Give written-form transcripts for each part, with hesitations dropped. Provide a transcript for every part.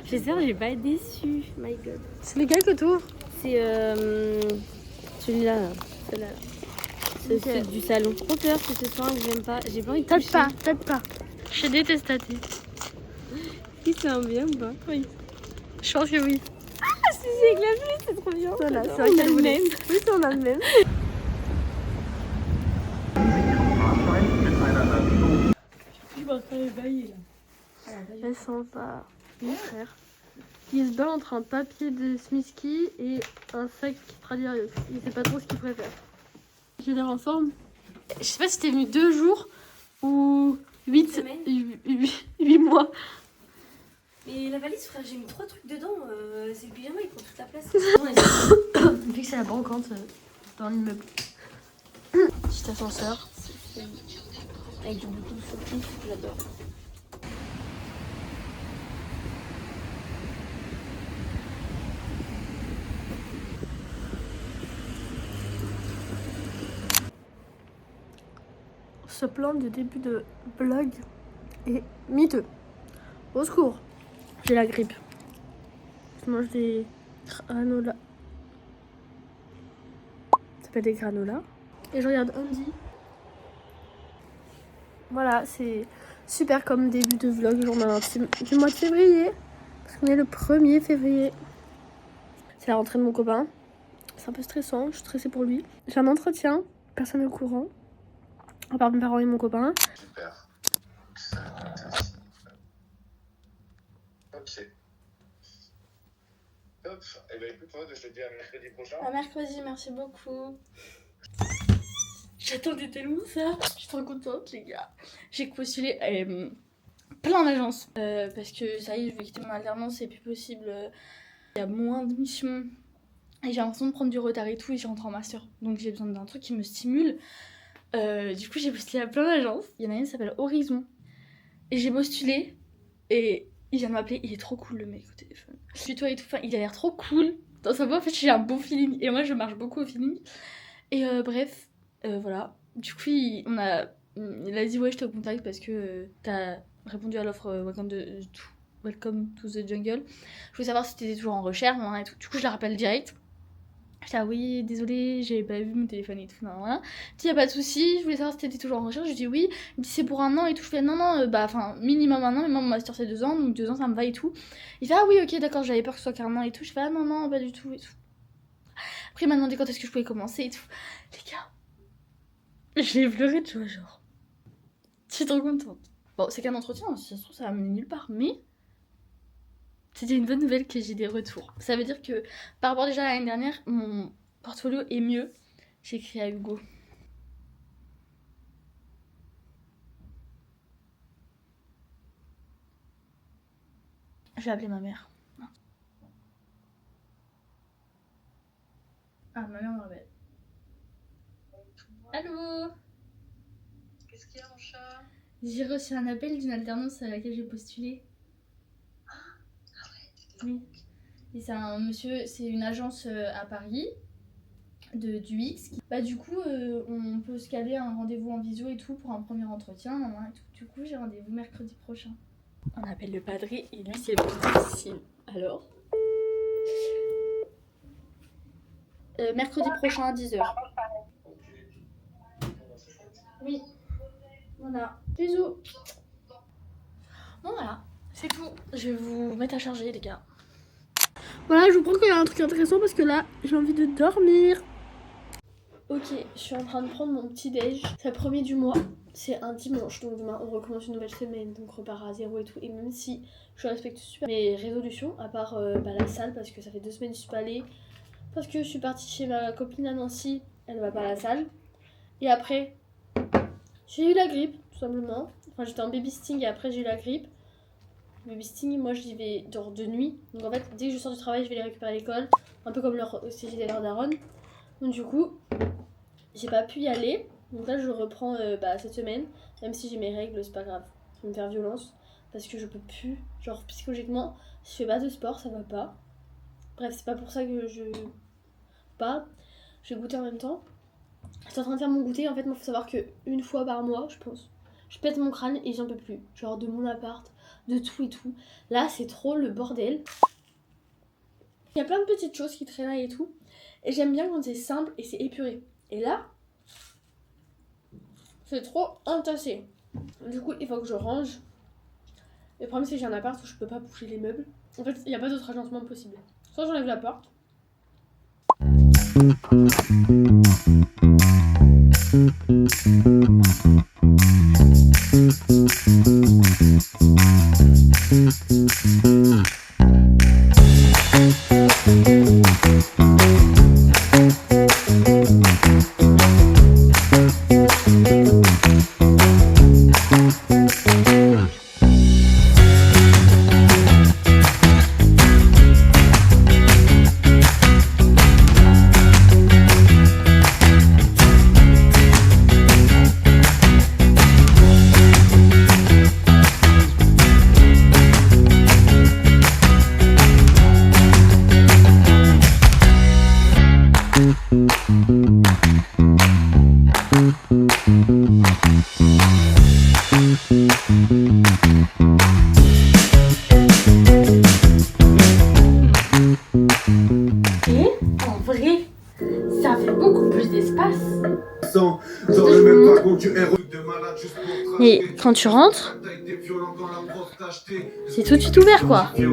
J'espère que je vais pas être déçue. My god. C'est lequel que t'ouvres? C'est celui-là. Là. Celui-là. C'est Okay. du salon. Trop peur, c'est ce soir que j'aime pas. J'ai pas envie de toucher. Peut-être pas. Je déteste tâter. Si c'est un bien ou pas? Oui. Je pense que oui. Ah, si c'est avec la pluie, c'est trop bien. Voilà, c'est vrai on a le même. Oui, on a le même. Je vais faire les bails là. Elle s'en va. Mon frère. Il se bat entre un papier de Smithkey et un sac Stradivarius. Il sait pas trop ce qu'il préfère. J'ai l'air en forme. Je sais pas si t'es venu 2 jours ou 8 mois. Mais la valise, frère, j'ai mis 3 trucs dedans. C'est le pyjama, il prend toute la place. Vu que c'est la brocante dans l'immeuble. Petit ascenseur. Avec beaucoup de focus, j'adore. Ce plan de début de vlog est miteux. Au secours. J'ai la grippe. Je mange des granola. Ça s'appelle des granola. Et je regarde Andy. Voilà, c'est super comme début de vlog journal intime du mois de février. Parce qu'on est le 1er février. C'est la rentrée de mon copain. C'est un peu stressant, je suis stressée pour lui. J'ai un entretien, personne n'est au courant. À part mes parents et mon copain. Super. Ok. Top. Et ben écoute, moi, je te dis à mercredi prochain. À mercredi, merci beaucoup. J'attendais tellement ça. Je suis trop contente, les gars. J'ai postulé plein d'agences. Parce que ça y est, je vais quitter mon alternance, c'est plus possible. Il y a moins de missions. Et j'ai l'impression de prendre du retard et tout. Et je rentre en master. Donc j'ai besoin d'un truc qui me stimule. Du coup, j'ai postulé à plein d'agences. Il y en a une qui s'appelle Horizon. Et j'ai postulé. Et il vient de m'appeler. Il est trop cool, le mec, au téléphone. Je suis toi et tout. Enfin, il a l'air trop cool. Dans sa voix, en fait, j'ai un bon feeling. Et moi, je marche beaucoup au feeling. Et bref, voilà. Du coup, il a dit ouais, je te contacte parce que t'as répondu à l'offre Welcome to the Jungle. Je voulais savoir si t'étais toujours en recherche, et tout. Du coup, je la rappelle direct. Je dis ah oui, désolée, j'avais pas vu mon téléphone et tout. Voilà. Je dis y a pas de souci, je voulais savoir si t'étais toujours en recherche. Je dis oui. Il me dit c'est pour 1 an et tout. Je fais non, enfin minimum 1 an, mais moi mon master c'est 2 ans, donc 2 ans ça me va et tout. Il fait ah oui, ok, d'accord, j'avais peur que ce soit qu'1 an et tout. Je fais ah non, pas du tout et tout. Après, il m'a demandé quand est-ce que je pouvais commencer et tout. Les gars, j'ai pleuré de joie, genre. Je suis trop contente. Bon, c'est qu'un entretien, si ça se trouve, ça va mener nulle part, mais c'était une bonne nouvelle que j'ai des retours. Ça veut dire que, par rapport déjà à l'année dernière, mon portfolio est mieux. J'ai écrit à Hugo. Je vais appeler ma mère. Non. Ah, ma mère me rappelle. Allô? Qu'est-ce qu'il y a, mon chat? J'ai reçu un appel d'une alternance à laquelle j'ai postulé. Oui. Et c'est un monsieur, c'est une agence à Paris du X. Bah du coup, on peut se caler un rendez-vous en visio et tout pour un premier entretien. Et tout. Du coup, j'ai rendez-vous mercredi prochain. On appelle le padré et lui, c'est plus difficile. Alors mercredi prochain à 10h. Oui. Voilà. Bisous. Bon voilà, c'est tout. Je vais vous mettre à charger les gars. Voilà, je vous prends qu'il y a un truc intéressant parce que là, j'ai envie de dormir. Ok, je suis en train de prendre mon petit déj. C'est le 1er du mois. C'est un dimanche, donc demain on recommence une nouvelle semaine, donc repart à 0 et tout. Et même si je respecte super mes résolutions, à part la salle, parce que ça fait 2 semaines que je suis pas allée, parce que je suis partie chez ma copine à Nancy, elle va pas à la salle. Et après, j'ai eu la grippe, tout simplement. Enfin, j'étais en baby sting et après j'ai eu la grippe. Baby sting, moi j'y vais genre de nuit. Donc en fait, dès que je sors du travail, je vais les récupérer à l'école. Un peu comme si j'étais leur daronne. Donc du coup, j'ai pas pu y aller. Donc là, je reprends cette semaine. Même si j'ai mes règles, c'est pas grave. Je vais me faire violence. Parce que je peux plus. Genre psychologiquement, si je fais pas de sport, ça va pas. Bref, c'est pas pour ça que je parle. Je vais goûter en même temps. J'étais en train de faire mon goûter. En fait, moi, faut savoir que 1 fois par mois, je pense, je pète mon crâne et j'en peux plus. Genre de mon appart, de tout et tout. Là, c'est trop le bordel. Il y a plein de petites choses qui traînent et tout. Et j'aime bien quand c'est simple et c'est épuré. Et là, c'est trop entassé. Du coup, il faut que je range. Le problème, c'est que j'ai un appart où je peux pas bouger les meubles. En fait, il n'y a pas d'autre agencement possible. Soit j'enlève la porte. Ça fait beaucoup plus d'espace. Et quand tu rentres, c'est tout de suite ouvert quoi. Je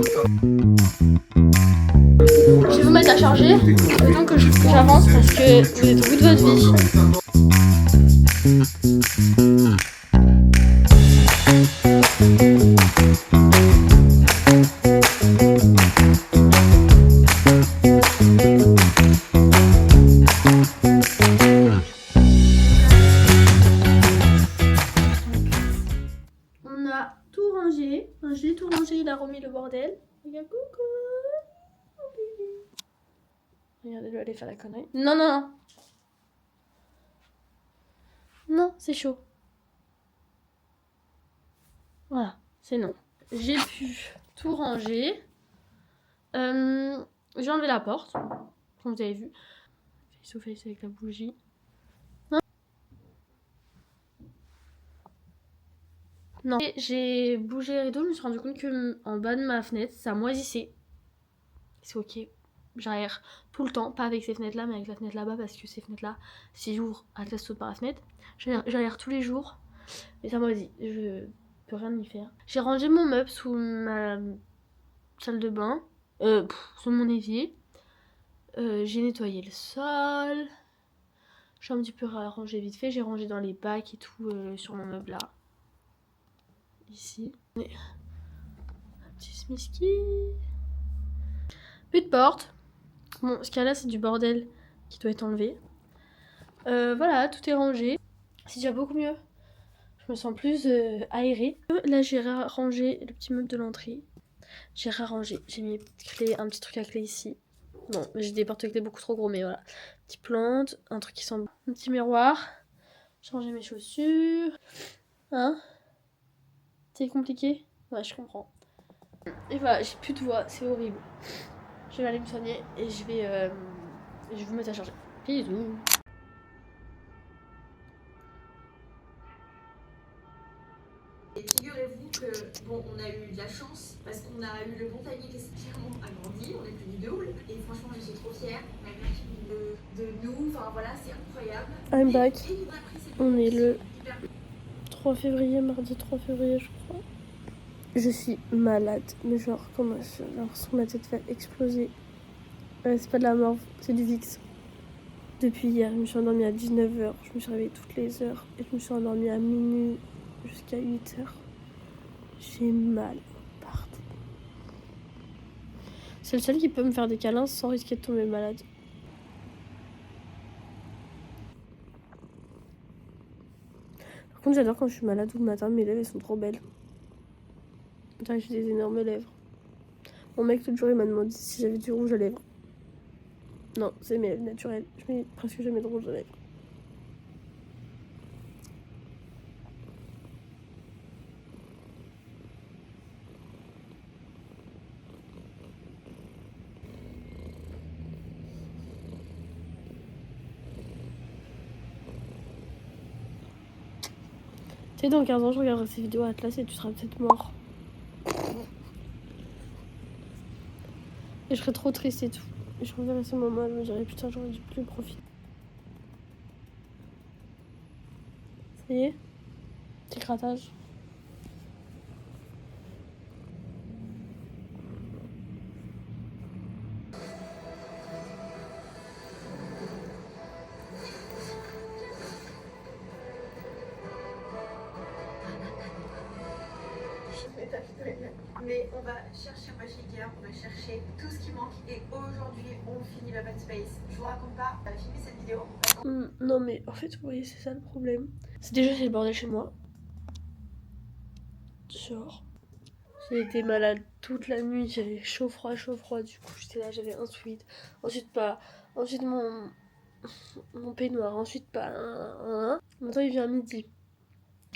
vais vous mettre à charger le temps que j'avance parce que vous êtes au bout de votre vie. On a tout rangé. J'ai tout rangé, il a remis le bordel. Regarde, coucou. Regardez, je vais aller faire la connerie. Non, non, non. Non, c'est chaud. Voilà, c'est non. J'ai pu tout ranger. J'ai enlevé la porte, comme vous avez vu. Face to face avec la bougie. Non. Non. J'ai bougé les rideaux, je me suis rendu compte que en bas de ma fenêtre, ça moisissait. C'est ok. J'aère tout le temps, pas avec ces fenêtres là, mais avec la fenêtre là-bas, parce que ces fenêtres là, si j'ouvre, elles sautent par la fenêtre. J'aère tous les jours, mais ça moisit, je peux rien y faire. J'ai rangé mon meuble sous ma salle de bain, sous mon évier. J'ai nettoyé le sol. J'ai un petit peu rangé vite fait, j'ai rangé dans les bacs et tout sur mon meuble là. Ici. Un petit smiski. Plus de porte. Bon, ce qu'il y a là, c'est du bordel qui doit être enlevé. Voilà, tout est rangé. C'est déjà beaucoup mieux. Je me sens plus aérée. Là, j'ai rangé le petit meuble de l'entrée. J'ai rangé. J'ai mis un petit truc à clé ici. Bon, j'ai des porte-clés beaucoup trop gros, mais voilà. Petite plante, un truc qui sent bon. Un petit miroir. J'ai rangé mes chaussures. Hein? C'est compliqué? Ouais, je comprends. Et voilà, j'ai plus de voix, c'est horrible. Je vais aller me soigner et je vais vous mettre à charger. Bisous. Et figurez-vous que, bon, on a eu de la chance parce qu'on a eu le bon timing qui s'est clairement agrandi, on est plus du double. Et franchement, je suis trop fière de nous, enfin voilà, c'est incroyable. I'm back. On est le 3 février, mardi 3 février, je crois. Je suis malade, mais genre, comment j'ai l'impression que ma tête va exploser. C'est pas de la mort, c'est du VIX. Depuis hier, je me suis endormie à 19h, je me suis réveillée toutes les heures et je me suis endormie à minuit jusqu'à 8h. J'ai mal partout. C'est le seul qui peut me faire des câlins sans risquer de tomber malade. Par contre, j'adore quand je suis malade ou le matin, mes lèvres elles sont trop belles. J'ai des énormes lèvres. Mon mec, l'autre jour, il m'a demandé si j'avais du rouge à lèvres. Non, c'est mes lèvres naturelles. Je mets presque jamais de rouge à lèvres. Tu sais, dans 15 ans, je regarderai ces vidéos Atlas et tu seras peut-être mort. Et je serais trop triste et tout. Et je reverrai ce moment, je me dirais putain, j'aurais dû plus profiter. Ça y est, petit grattage. Mais on va chercher un shaker, on va chercher tout ce qui manque et aujourd'hui on finit l'open space. Je vous raconte pas, on va filmer cette vidéo. Non mais en fait vous voyez c'est ça le problème. C'est déjà c'est le bordel chez moi. Genre j'ai été malade toute la nuit, j'avais chaud froid, du coup j'étais là, j'avais un sweat, ensuite pas, ensuite mon peignoir, ensuite pas. Maintenant il vient à midi.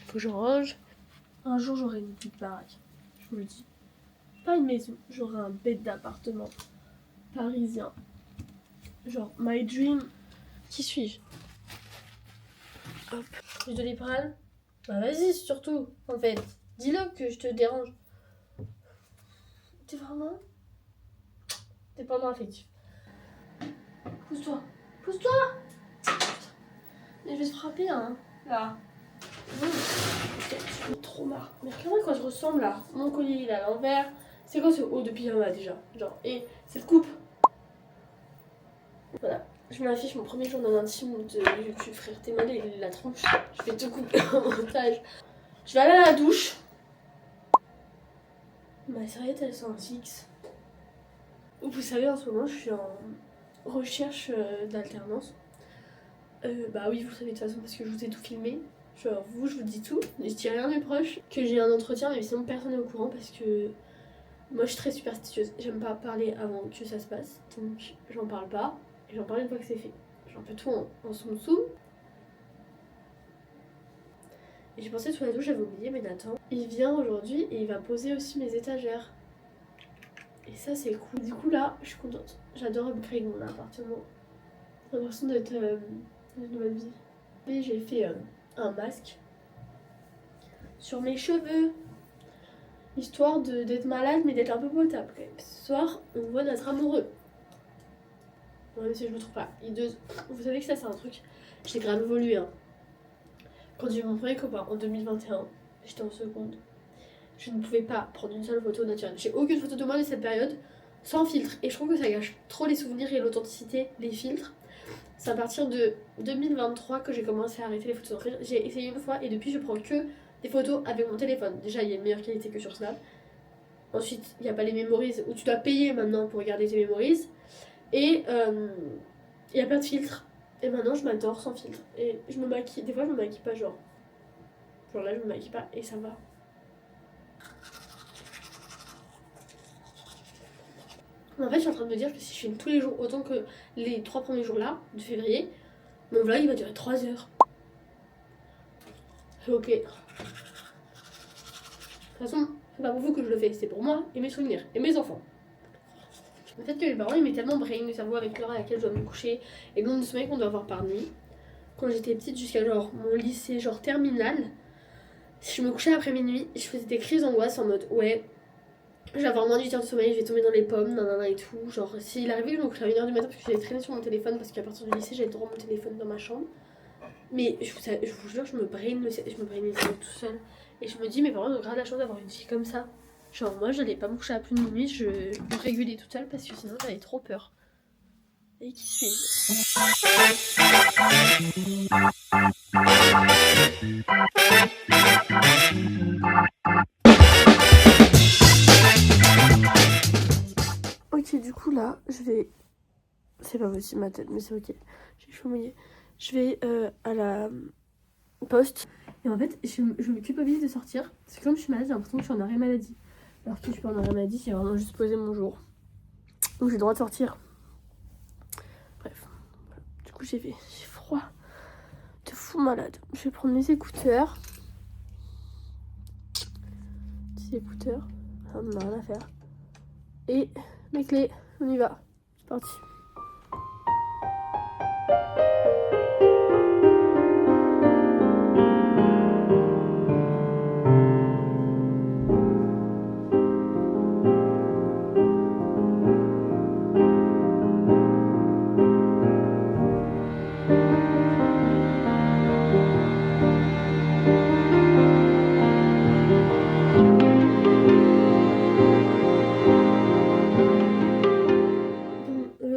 Faut que je range. Un jour j'aurai une petite baraque, je vous le dis. Pas une maison, j'aurai un bête d'appartement parisien. Genre my dream. Qui suis-je? Hop. Plus de Liprane? Bah vas-y surtout, en fait. Dis-le que je te dérange. T'es vraiment dépendant affectif. Pousse-toi. Pousse-toi. Mais je vais te frapper hein. Là. Je suis trop marre. Mais regarde quoi je ressemble là. Mon collier il est à l'envers. C'est quoi ce haut de pyjama déjà? Genre, et cette coupe. Voilà. Je m'affiche mon premier jour d'un intime de YouTube, frère. T'es malé, il la tronche. Je vais te couper en montage. Je vais aller à la douche. Ma serviette, elle sent un fixe. Vous savez, en ce moment, je suis en recherche d'alternance. Bah oui, vous le savez de toute façon, parce que je vous ai tout filmé. Genre, vous, je vous dis tout. Mais je dis rien à mes proches. Que j'ai un entretien, mais sinon, personne n'est au courant parce que moi, je suis très superstitieuse. J'aime pas parler avant que ça se passe. Donc, j'en parle pas. Et j'en parle une fois que c'est fait. J'en fais tout en soum-soum. Et j'ai pensé sous la douche, j'avais oublié, mais Nathan, il vient aujourd'hui et il va poser aussi mes étagères. Et ça, c'est cool. Du coup, là, je suis contente. J'adore upgrade mon appartement. J'ai l'impression d'être une nouvelle vie. Et j'ai fait un masque sur mes cheveux. Histoire d'être malade, mais d'être un peu potable quand même. Ce soir, on voit notre amoureux. Même si je me trouve pas hideuse. Vous savez que ça c'est un truc, j'ai grave évolué hein. Quand j'ai eu mon premier copain en 2021, j'étais en seconde. Je ne pouvais pas prendre une seule photo naturelle. J'ai aucune photo de moi de cette période sans filtre. Et je trouve que ça gâche trop les souvenirs et l'authenticité, les filtres. C'est à partir de 2023 que j'ai commencé à arrêter les photos. J'ai essayé une fois et depuis je prends que des photos avec mon téléphone. Déjà il y a une meilleure qualité que sur Snap. Ensuite il n'y a pas les memories où tu dois payer maintenant pour garder tes memories. Et il n'y a pas de filtre. Et maintenant je m'adore sans filtre. Et je me maquille. Des fois je me maquille pas genre. Genre là je me maquille pas et ça va. En fait je suis en train de me dire que si je filme tous les jours autant que les 3 premiers jours là de février, mon vlog il va durer 3 heures. Ok. De toute façon c'est pas pour vous que je le fais, c'est pour moi et mes souvenirs et mes enfants. Le fait que les parents ils m'aient tellement brain le cerveau avec l'heure à laquelle je dois me coucher et le nombre de sommeil qu'on doit avoir par nuit. Quand j'étais petite jusqu'à genre mon lycée genre terminal, si je me couchais après minuit, je faisais des crises d'angoisse en mode ouais, je vais avoir moins d'8 heures de sommeil, je vais tomber dans les pommes, nanana et tout. Genre s'il arrivait que je me couchais à 1h du matin parce que j'allais traîner sur mon téléphone parce qu'à partir du lycée j'avais droit mon téléphone dans ma chambre. Mais je vous jure je me brain le cerveau tout seul. Et je me dis mes parents ont grave la chance d'avoir une fille comme ça. Genre moi j'allais pas me coucher à plus de minuit, je me régulais toute seule parce que sinon j'avais trop peur. Et qui suis-je? Ok du coup là je vais... C'est pas possible ma tête mais c'est ok. J'ai les cheveux mouillés. Je vais à la poste. Et en fait je me culpabilise de sortir. Parce que comme je suis malade j'ai l'impression que je suis en arrêt maladie. Alors que je suis pas en arrêt maladie, c'est vraiment juste posé mon jour. Donc j'ai le droit de sortir. Bref. Du coup j'ai froid. De fou malade. Je vais prendre mes écouteurs. Petits écouteurs. Ça me rien à faire. Et mes clés. On y va. C'est parti.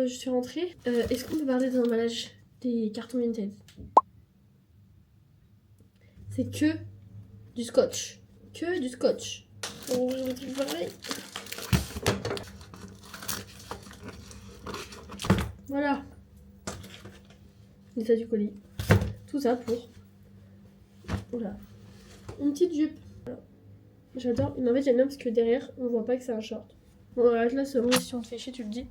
Je suis rentrée. Est-ce qu'on peut parler des emballages des cartons Vinted? C'est que du scotch. Que du scotch. Oh, j'aurais dû le pareil. Voilà. L'état du colis. Tout ça pour... Voilà. Une petite jupe. Voilà. J'adore. Mais en fait, j'aime bien parce que derrière, on voit pas que c'est un short. Bon, voilà, là, c'est bon. Si on te fait chier, tu le dis.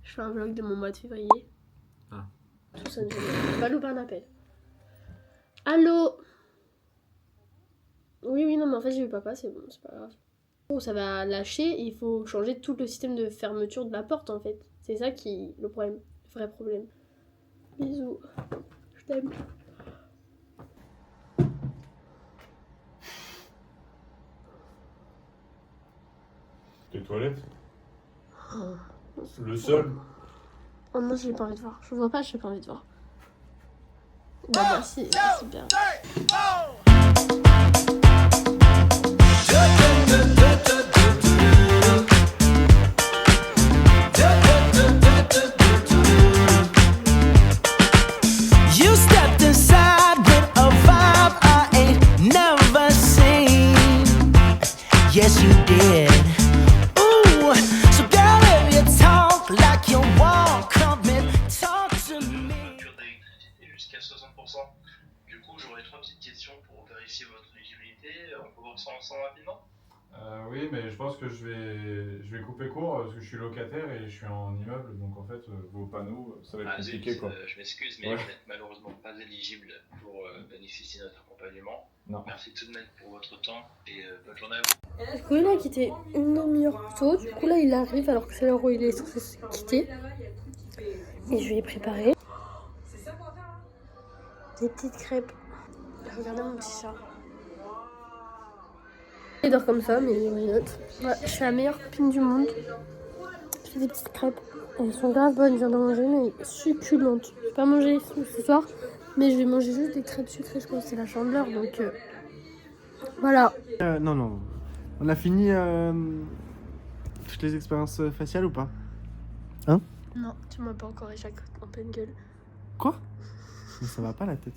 Je fais un vlog de mon mois de février. Ah. Tout sonne génial. Va louper un appel. Allô? Oui, non, mais en fait, j'ai eu papa, c'est bon, c'est pas grave. Oh, ça va lâcher, il faut changer tout le système de fermeture de la porte, en fait. C'est ça qui le problème, le vrai problème. Bisous. Je t'aime. Tes toilettes? Oh. Le sol? Oh non, j'ai pas envie de voir. Je vois pas, j'ai pas envie de voir. Bah merci, c'est bien. You stepped inside with a vibe I ain't never seen. Yes, you did. Ooh, so girl, if you talk like you walk, come and talk to me. Facture d'électricité jusqu'à 60%. Du coup, j'aurais 3 petites questions pour vérifier votre éligibilité. On peut voir ça ensemble rapidement? Oui, mais je pense que je vais couper court parce que je suis locataire et je suis en immeuble, donc en fait, vos panneaux, ça va être compliqué, quoi. Je m'excuse, mais Ouais. vous n'êtes malheureusement pas éligible pour bénéficier de notre accompagnement. Non. Merci tout de même pour votre temps et bonne journée à vous. Du coup, il a quitté une demi-heure plus tôt. Du coup, là, il arrive alors que c'est l'heure où il est censé quitter. Et je lui ai préparé des petites crêpes. Regardez mon petit chat. Il dort comme ça, mais il note. Ouais, je suis la meilleure copine du monde. Je fais des petites crêpes. Elles sont grave bonnes, je viens d'en manger, mais succulentes. Je vais pas manger ce soir, mais je vais manger juste des crêpes sucrées. Je pense que c'est la chandeleur, donc voilà. Non. On a fini toutes les expériences faciales ou pas? Non, tu m'as pas encore échappé en pleine gueule. Quoi? Mais ça va pas la tête.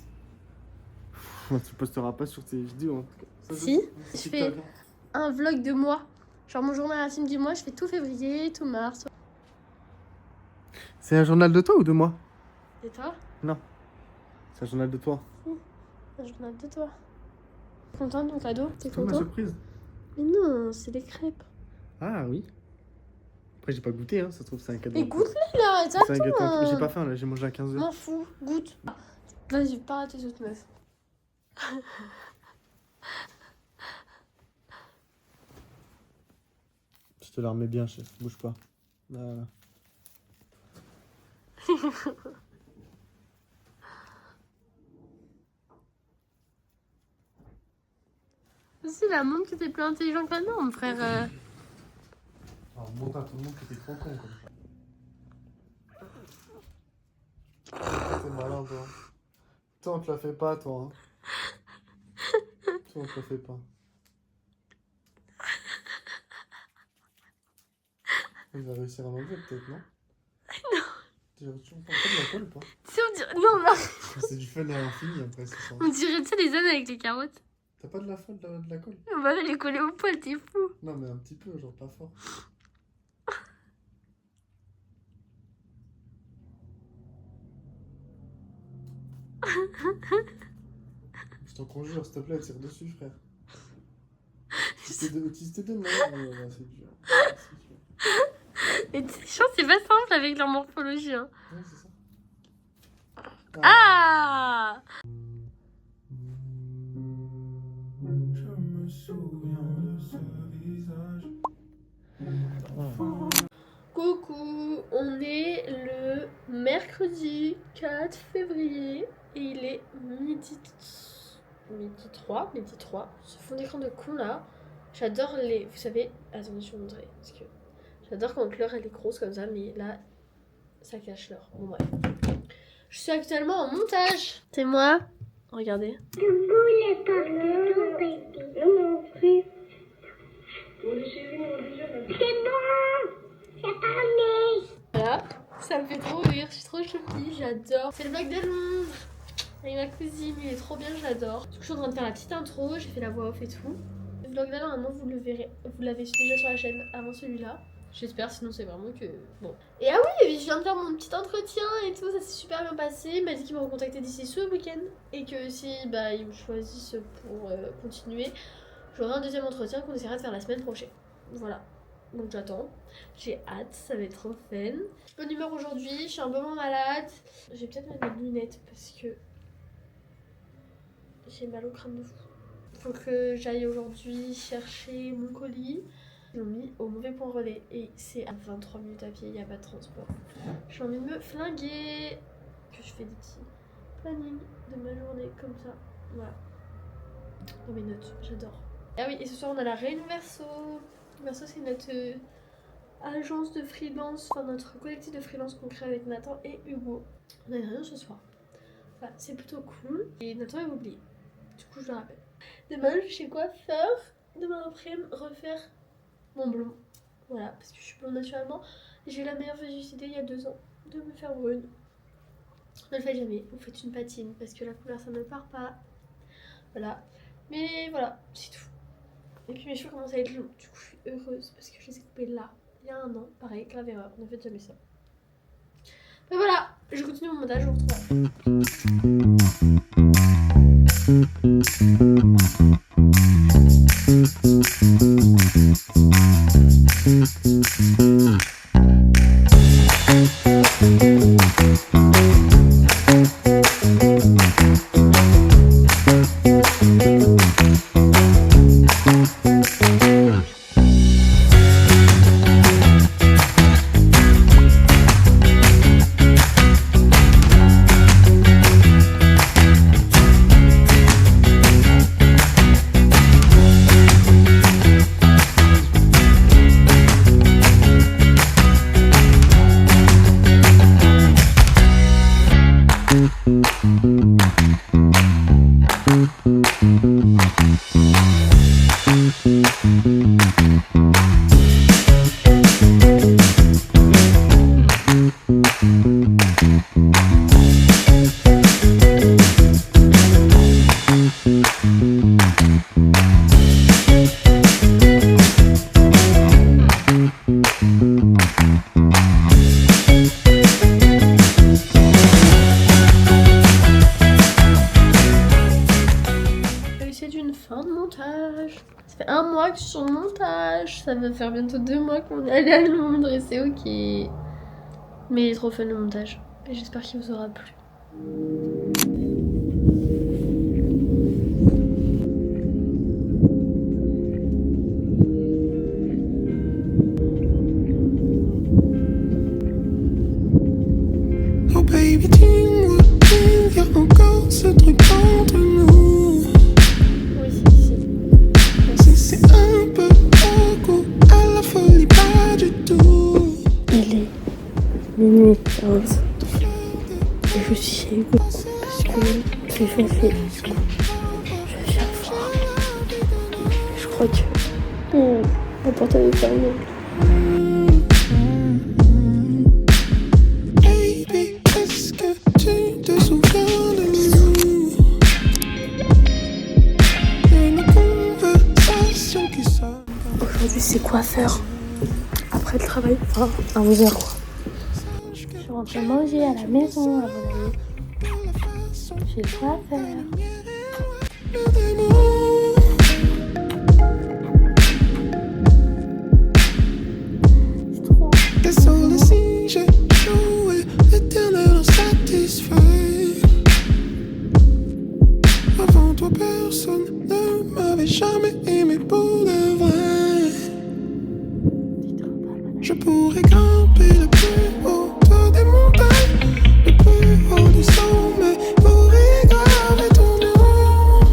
Tu posteras pas sur tes vidéos en tout cas. Ça, Si, c'est je fais TikTok, hein. un vlog de moi. Genre mon journal intime du mois, je fais tout février, tout mars. C'est un journal de toi ou de moi? Et toi? C'est un journal de toi. Un journal de toi. Content de ton cadeau? T'es C'est ma content? surprise. Mais non, c'est des crêpes. Ah oui. Après j'ai pas goûté, hein. Ça se trouve c'est un cadeau. Mais goûte-les là, C'est un gâteau. attends. J'ai pas faim là, j'ai mangé à 15h. M'en fous, goûte. Vas-y, pas à tes autres meufs. Je te la remets bien, chef. Bouge pas. Voilà. Si, la montre que t'es plus intelligent que la norme, frère. Alors montre à tout le monde que t'es trop con comme ça. T'es malin toi. Toi on te la fait pas toi. Hein. Toi on te la fait pas. Il va réussir à m'enlever peut-être, non? Non. Tu prends pas de la colle ou pas? Si on dirait... Non, non, C'est du fun à l'infini après ce soir. on dirait, tu sais, les ânes avec les carottes. T'as pas de la folle, de la colle? On va les coller au poil, t'es fou. Non mais un petit peu, genre pas fort. Je t'en conjure, s'il te plaît, tire dessus frère. Autiste de merde, là, c'est dur. C'est dur. Mais c'est chiant, c'est pas simple avec leur morphologie. Hein. Ouais, c'est ça. Ah Je me souviens de ce visage. Coucou, on est le mercredi 4 février et il est midi 3. Ce fond d'écran de con là, j'adore les... Vous savez, attendez, je vais vous montrer parce que j'adore quand l'heure elle est grosse comme ça, mais là, ça cache l'heure. Bon bref. Je suis actuellement en montage. C'est moi. Regardez. Voilà, ça me fait trop rire, je suis trop choupie, j'adore. C'est le vlog de Londres avec ma cousine, il est trop bien, j'adore. Du coup, je suis en train de faire la petite intro, j'ai fait la voix off et tout. Le vlog là, normalement, vous le verrez, vous l'avez déjà sur la chaîne avant celui-là. J'espère, sinon c'est vraiment que... Bon. Et ah oui, je viens de faire mon petit entretien et tout, ça s'est super bien passé. Il m'a dit qu'il m'a recontacté d'ici ce week-end. Et que si bah, ils me choisissent pour continuer, j'aurai un deuxième entretien qu'on essaiera de faire la semaine prochaine. Voilà. Donc j'attends. J'ai hâte, ça va être trop fun. Je suis bonne humeur aujourd'hui, je suis un peu moins malade. Je vais peut-être mettre mes lunettes parce que j'ai mal au crâne de fou. Faut que j'aille aujourd'hui chercher mon colis. Ils l'ont mis au mauvais point relais et c'est à 23 minutes à pied, il n'y a pas de transport. J'ai envie de me flinguer, que je fais des petits plannings de ma journée comme ça. Voilà. Dans mes notes, j'adore. Ah oui, et ce soir on a la réunion Verso. Verso c'est notre agence de freelance, enfin notre collectif de freelance qu'on crée avec Nathan et Hugo. On a une réunion ce soir. Voilà, c'est plutôt cool. Et Nathan il m'a oublié. Du coup je le rappelle. Demain je sais quoi faire. Demain après refaire mon blond, voilà, parce que je suis blonde naturellement. J'ai eu la meilleure idée il y a 2 ans de me faire brune. Ne le faites jamais, vous faites une patine parce que la couleur ça ne part pas. Voilà, mais voilà, c'est tout. Et puis mes cheveux commencent à être longs, du coup je suis heureuse parce que je les ai coupés là, il y a 1 an. Pareil, grave erreur, ne faites jamais ça. Mais voilà, je continue mon montage, je vous retrouve. Ça fait 1 mois que je suis en montage. Ça va faire bientôt 2 mois qu'on est allé à Londres et c'est ok. Mais il est trop fun le montage. Et j'espère qu'il vous aura plu. Oh baby, dis-moi, il y a encore ce truc entre nous. Oui, c'est ici. Si c'est un peu beaucoup, à la folie, pas du tout. Il est minuit 15. Et je suis chez Hugo parce que j'ai fait du coup. Je viens le voir. Je crois que la porte avait fermé. Baby, est-ce que tu te souviens de nous? Une conversation qui sonne. Aujourd'hui, c'est quoi faire après le travail, enfin à 11h quoi. Je rentre manger à la maison avant d'aller. J'ai quoi faire. J'aimerais grimper le plus haut des montagnes, le plus haut du sommet, pour y graver ton nom.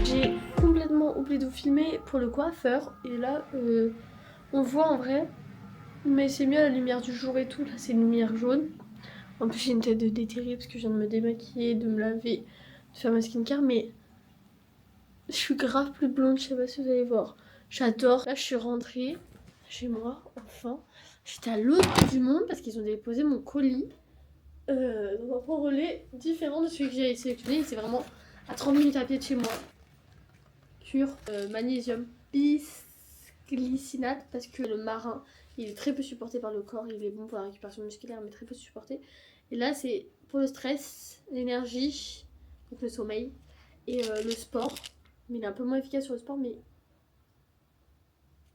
J'ai complètement oublié de vous filmer pour le coiffeur. Et là, on voit en vrai. Mais c'est mieux à la lumière du jour et tout. Là, c'est une lumière jaune. En plus, j'ai une tête de déterrée parce que je viens de me démaquiller, de me laver, de faire ma skincare. Mais je suis grave plus blonde, je sais pas si vous allez voir. J'adore. Là, je suis rentrée chez moi, enfin. J'étais à l'autre bout du monde parce qu'ils ont déposé mon colis dans un point relais différent de celui que j'avais sélectionné. C'est vraiment à 30 minutes à pied de chez moi. Cure magnésium bisglycinate parce que le marin, il est très peu supporté par le corps. Il est bon pour la récupération musculaire, mais très peu supporté. Et là, c'est pour le stress, l'énergie, donc le sommeil et le sport. Mais il est un peu moins efficace sur le sport, mais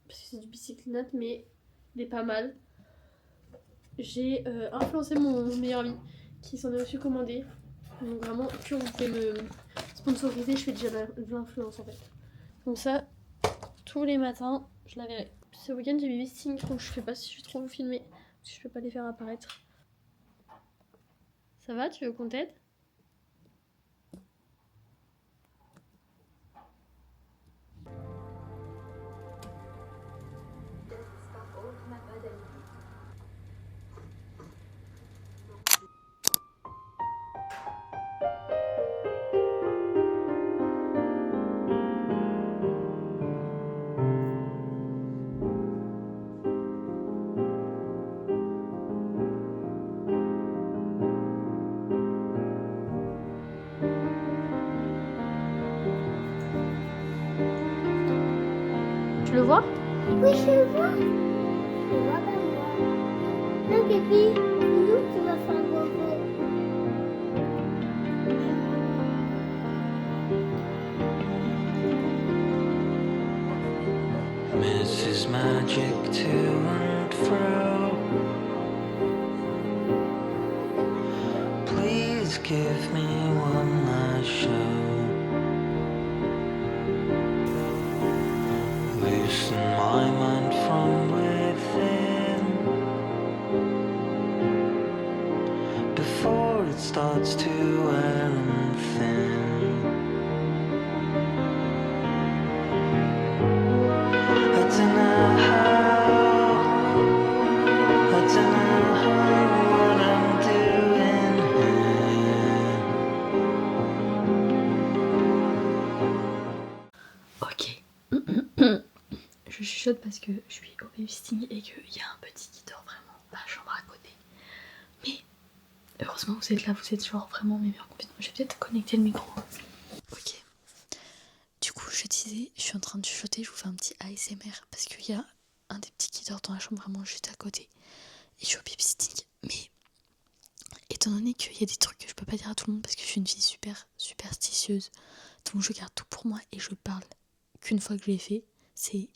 parce que c'est du bicyclinate, mais il est pas mal. J'ai influencé mon meilleur ami qui s'en est aussi commandé. Donc vraiment, que vous pouvez me sponsoriser, je fais déjà de l'influence en fait. Comme ça, tous les matins, je la verrai. Ce week-end, j'ai mes listings, donc je sais pas si je vais trop vous filmer, parce que je peux pas les faire apparaître. Ça va, tu veux qu'on t'aide ? Tu le vois ? Oui, je le vois. Je le vois pas moi. Non, Képi, nous, tu vas faire un bobo. Mrs. Magic to and fro. Please give me one last show. Loosen my mind from within before it starts to wear and thin. I don't know how, what I'm doing here. Ok. Je chuchote parce que je suis au babysitting et qu'il y a un petit qui dort vraiment dans la chambre à côté. Mais heureusement vous êtes là, vous êtes genre vraiment mes meilleurs confidents. Je vais peut-être connecter le micro. Ok. Du coup je disais, je suis en train de chuchoter, je vous fais un petit ASMR parce qu'il y a un des petits qui dort dans la chambre vraiment juste à côté. Et je suis au babysitting. Mais étant donné qu'il y a des trucs que je peux pas dire à tout le monde parce que je suis une fille super superstitieuse, donc je garde tout pour moi et je parle qu'une fois que je l'ai fait. C'est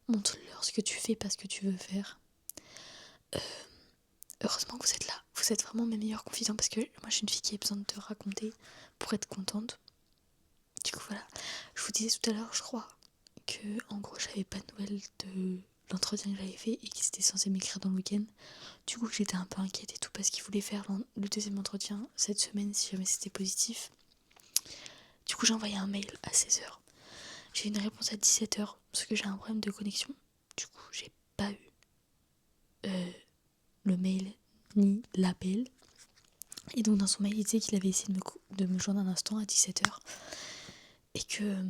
montre-leur ce que tu fais, pas ce que tu veux faire. Heureusement que vous êtes là. Vous êtes vraiment mes meilleurs confidents parce que moi je suis une fille qui a besoin de te raconter pour être contente. Du coup voilà. Je vous disais tout à l'heure, je crois, que en gros j'avais pas de nouvelles de l'entretien que j'avais fait et qu'ils étaient censés m'écrire dans le week-end. Du coup j'étais un peu inquiète et tout parce qu'ils voulaient faire le deuxième entretien cette semaine si jamais c'était positif. Du coup j'ai envoyé un mail à 16h. J'ai eu une réponse à 17h parce que j'ai un problème de connexion. Du coup, j'ai pas eu le mail ni l'appel. Et donc, dans son mail, il disait qu'il avait essayé de me joindre un instant à 17h et que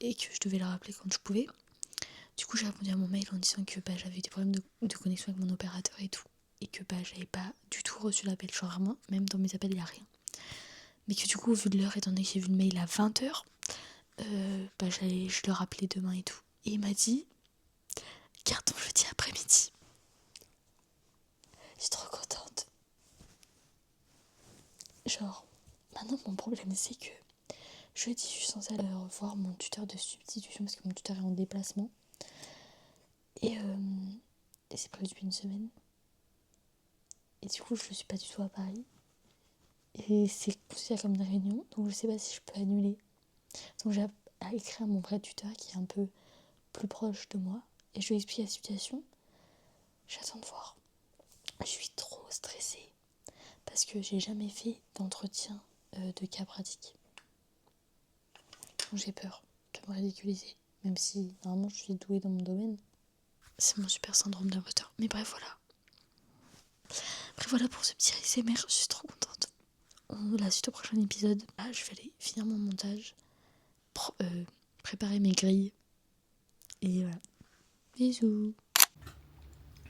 je devais le rappeler quand je pouvais. Du coup, j'ai répondu à mon mail en disant que j'avais eu des problèmes de connexion avec mon opérateur et tout. Et que j'avais pas du tout reçu l'appel. Genre vraiment, même dans mes appels, il n'y a rien. Mais que du coup, vu de l'heure, étant donné que j'ai vu le mail à 20h, je le rappelais demain et tout. Et il m'a dit garde ton jeudi après-midi. Je suis trop contente. Genre, maintenant mon problème c'est que jeudi je suis censée aller voir mon tuteur de substitution parce que mon tuteur est en déplacement. Et c'est prévu depuis une semaine. Et du coup je suis pas du tout à Paris. Et c'est considéré comme une réunion, donc je sais pas si je peux annuler. Donc j'ai à écrire à mon vrai tuteur qui est un peu plus proche de moi et je lui explique la situation. J'attends de voir. Je suis trop stressée parce que j'ai jamais fait d'entretien de cas pratique. Donc j'ai peur de me ridiculiser, même si normalement je suis douée dans mon domaine. C'est mon super syndrome d'imposteur. Mais bref, voilà. Bref, voilà pour ce petit ASMR, je suis trop contente. La suite au prochain épisode. Là, je vais aller finir mon montage, préparer mes grilles. Et voilà. Bisous.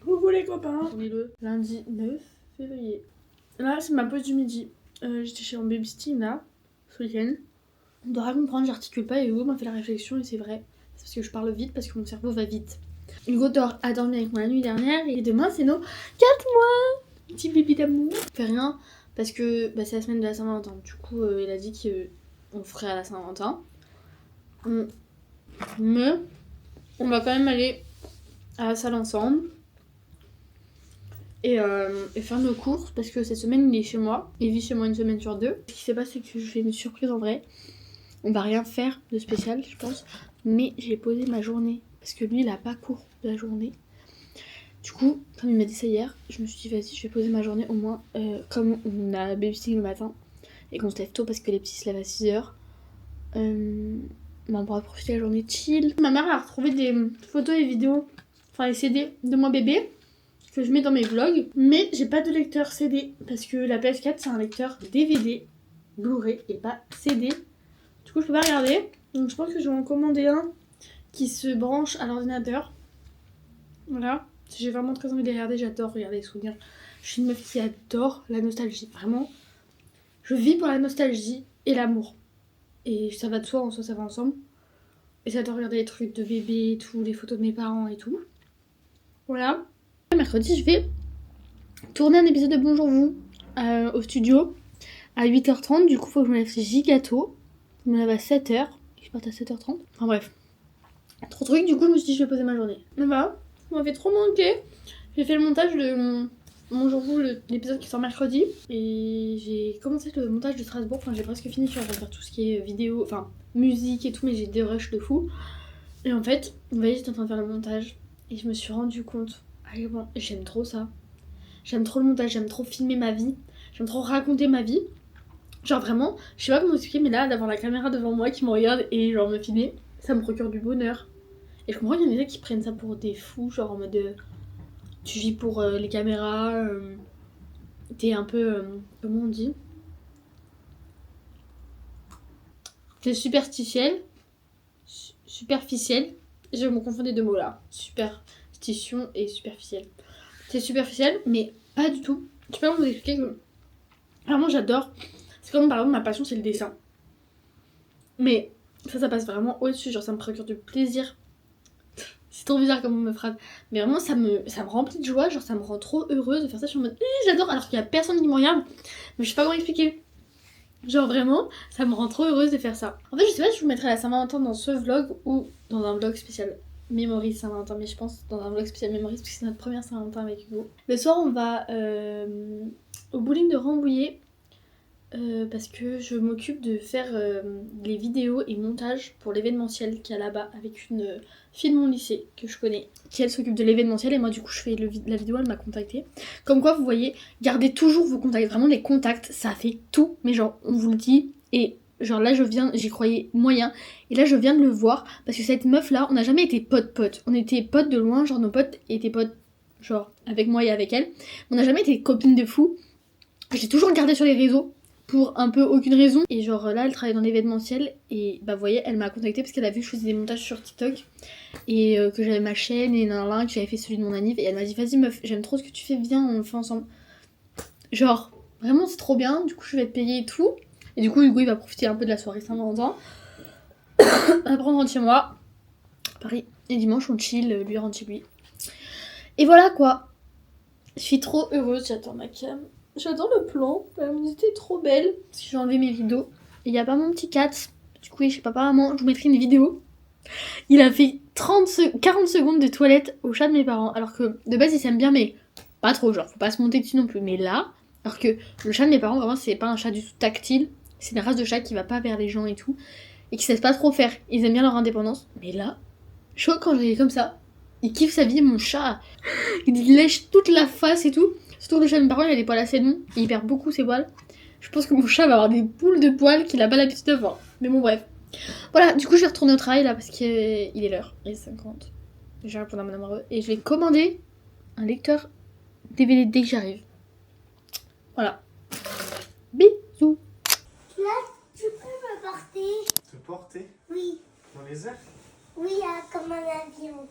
Coucou les copains. On est le lundi 9 février. Là, c'est ma pause du midi. J'étais chez mon babysitting là, ce week-end. On doit comprendre, j'articule pas et Hugo m'a fait la réflexion et c'est vrai. C'est parce que je parle vite, parce que mon cerveau va vite. Hugo a dormi avec moi la nuit dernière et demain c'est nos 4 mois. Petit bébé d'amour. On fait rien parce que c'est la semaine de la Saint-Valentin. Du coup, il a dit qu'on ferait à la Saint-Valentin. Mais on va quand même aller à la salle ensemble. Et faire nos courses parce que cette semaine il est chez moi. Il vit chez moi une semaine sur 2. Ce qui s'est passé, c'est que je fais une surprise en vrai. On va rien faire de spécial, je pense. Mais j'ai posé ma journée. Parce que lui, il a pas cours de la journée. Du coup, comme il m'a dit ça hier, je me suis dit, vas-y, je vais poser ma journée au moins. Comme on a babysitting le matin et qu'on se lève tôt parce que les petits se lèvent à 6h. On pourra profiter de la journée chill. Ma mère a retrouvé des photos et vidéos, enfin les CD de moi bébé, que je mets dans mes vlogs. Mais j'ai pas de lecteur CD parce que la PS4 c'est un lecteur DVD, Blu-ray et pas CD. Du coup, je peux pas regarder. Donc je pense que je vais en commander un qui se branche à l'ordinateur. Voilà. J'ai vraiment très envie de les regarder. J'adore regarder les souvenirs. Je suis une meuf qui adore la nostalgie. Vraiment. Je vis pour la nostalgie et l'amour. Et ça va de soi, en soi ça va ensemble. Et j'adore regarder les trucs de bébé et tout, les photos de mes parents et tout. Voilà. Mercredi, je vais tourner un épisode de Bonjour Vous au studio à 8h30. Du coup, faut que je me lève gigato. Je me lève à 7h. Je parte à 7h30. Enfin bref. Trop de trucs. Du coup, je me suis dit, je vais poser ma journée. Mais voilà. Ça m'a fait trop manquer. J'ai fait le montage de Bonjour Vous, l'épisode qui sort mercredi. Et j'ai commencé le montage de Strasbourg. Enfin, j'ai presque fini. Je suis en train de faire tout ce qui est vidéo, enfin musique et tout. Mais j'ai des rushs de fou. Et en fait, vous voyez, j'étais en train de faire le montage. Et je me suis rendu compte. Allez, bon, j'aime trop ça. J'aime trop le montage. J'aime trop filmer ma vie. J'aime trop raconter ma vie. Genre vraiment, je sais pas comment expliquer, mais là, d'avoir la caméra devant moi qui me regarde et genre me filmer, ça me procure du bonheur. Et je comprends qu'il y en a des gens qui prennent ça pour des fous, genre en mode tu vis pour les caméras, t'es un peu, comment on dit, t'es superficiel, je me confonds des deux mots là, superstition et superficiel. T'es superficiel, mais pas du tout. Je sais pas comment vous expliquer que vraiment j'adore. C'est comme par exemple ma passion c'est le dessin. Mais ça passe vraiment au-dessus, genre ça me procure du plaisir. C'est trop bizarre comme on me phrase. Mais vraiment ça me remplit de joie, genre ça me rend trop heureuse de faire ça. Je suis en mode j'adore alors qu'il y a personne qui me regarde. Mais je sais pas comment expliquer. Genre vraiment, ça me rend trop heureuse de faire ça. En fait je sais pas si je vous mettrai la Saint-Valentin dans ce vlog ou dans un vlog spécial Memories Saint-Valentin. Mais je pense dans un vlog spécial Memories parce que c'est notre première Saint-Valentin avec Hugo. Le soir on va au bowling de Rambouillet. Parce que je m'occupe de faire les vidéos et montages pour l'événementiel qu'il y a là-bas avec une fille de mon lycée que je connais, qui elle s'occupe de l'événementiel et moi du coup je fais la vidéo, elle m'a contactée. Comme quoi vous voyez, gardez toujours vos contacts, vraiment les contacts ça fait tout, mais genre on vous le dit et genre là j'y croyais moyen et là je viens de le voir parce que cette meuf là on n'a jamais été potes, on était potes de loin, genre nos potes étaient potes genre avec moi et avec elle, on n'a jamais été copines de fou, j'ai toujours regardé sur les réseaux pour un peu aucune raison et genre là elle travaille dans l'événementiel et bah vous voyez elle m'a contactée parce qu'elle a vu que je faisais des montages sur TikTok et que j'avais ma chaîne et que j'avais fait celui de mon anniv et elle m'a dit vas-y meuf j'aime trop ce que tu fais, viens on le fait ensemble, genre vraiment c'est trop bien, du coup je vais te payer et tout et du coup Hugo il va profiter un peu de la soirée Saint-Valentin. Après on rentre chez moi Paris et dimanche on chill, lui rentre chez lui et voilà quoi. Je suis trop heureuse, j'attends ma cam. J'adore le plan, la musique est trop belle. Parce que j'ai enlevé mes rideaux. Et il n'y a pas mon petit cat. Du coup, je sais pas, apparemment, je vous mettrai une vidéo. Il a fait 40 secondes de toilette au chat de mes parents. Alors que de base, ils s'aiment bien, mais pas trop. Genre, faut pas se monter dessus non plus. Mais là, alors que le chat de mes parents, vraiment, c'est pas un chat du tout tactile. C'est une race de chat qui va pas vers les gens et tout. Et qui se laisse pas trop faire. Ils aiment bien leur indépendance. Mais là, chaud quand je l'ai comme ça. Il kiffe sa vie, mon chat. Il lèche toute la face et tout. Surtout le chat de mes parents, il a des poils assez longs. Et il perd beaucoup ses poils. Je pense que mon chat va avoir des boules de poils qu'il a pas l'habitude de voir. Mais bon, bref. Voilà, du coup, je vais retourner au travail là parce qu'il est l'heure. Il est 50. Je vais répondre à mon amoureux. Et je vais commander un lecteur DVD dès que j'arrive. Voilà. Bisous. Là, tu peux me porter? Te porter Oui. dans les airs? Oui, comme un avion.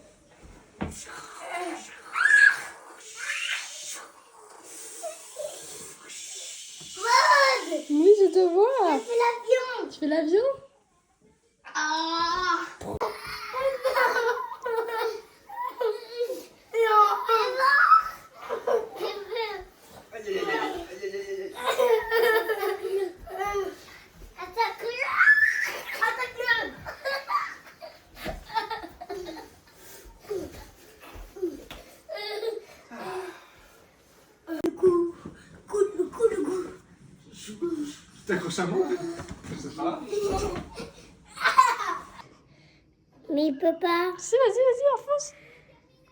Maude, Oui, je te vois. fais l'avion. Tu fais l'avion? Ah. T'accroches à moi? Je sais pas. Mais il peut pas. Si, vas-y, enfonce.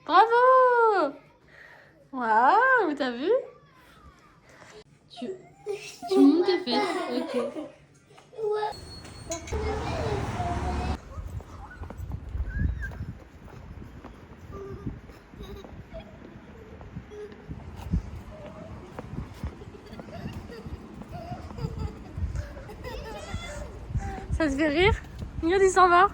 Bravo. Waouh, t'as vu? Tu montes tes fesses. Ok. Ça te fait rire? Regarde, il s'en va.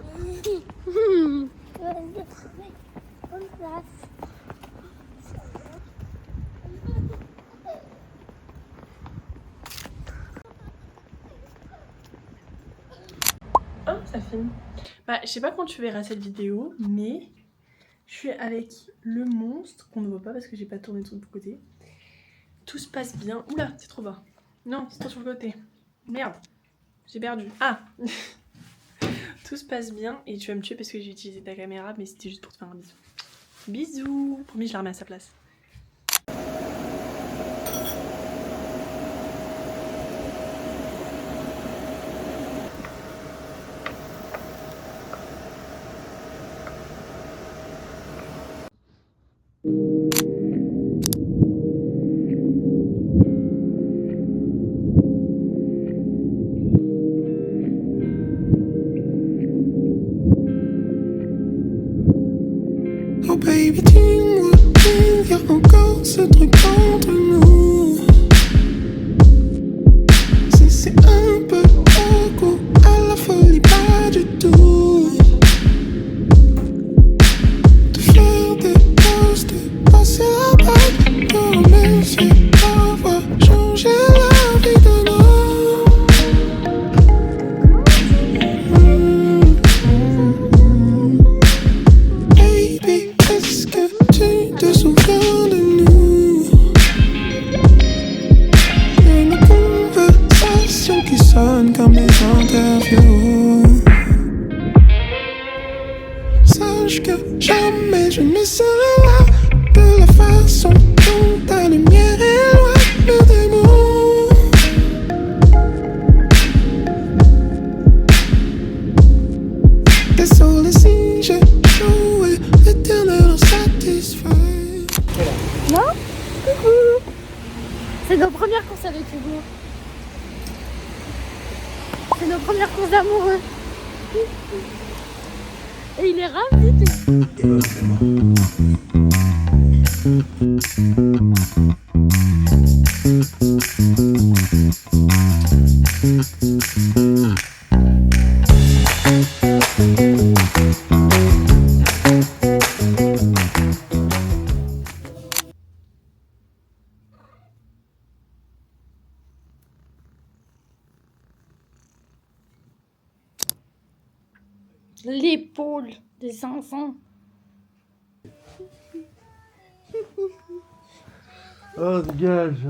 Oh, ça filme. Bah, je sais pas quand tu verras cette vidéo, mais je suis avec le monstre qu'on ne voit pas parce que j'ai pas tourné de son côté. Tout se passe bien. Oula, c'est trop bas. Non, c'est trop sur le côté. Merde, j'ai perdu. Ah. Tout se passe bien et tu vas me tuer parce que j'ai utilisé ta caméra, mais c'était juste pour te faire un bisou. Bisous. Promis, je la remets à sa place. Oh baby, dis-moi, il y a encore ce truc entre nous. Si c'est un peu beaucoup, à la folie, pas du tout. De faire des posts, de passer la bague, de remercier d'avoir changé la vie d'un homme. Baby, est-ce que tu te souviens de nous? Une conversation qui sonne comme des interviews. Sache que jamais je ne serai là de la façon dont ta lumière éloigne des mots. Désolé si j'ai joué l'éternel insatisfait. Non? Coucou. C'est nos premières courses avec Hugo. C'est nos premières courses d'amoureux. Et il est ravi. L'épaule des enfants. Oh, dégage.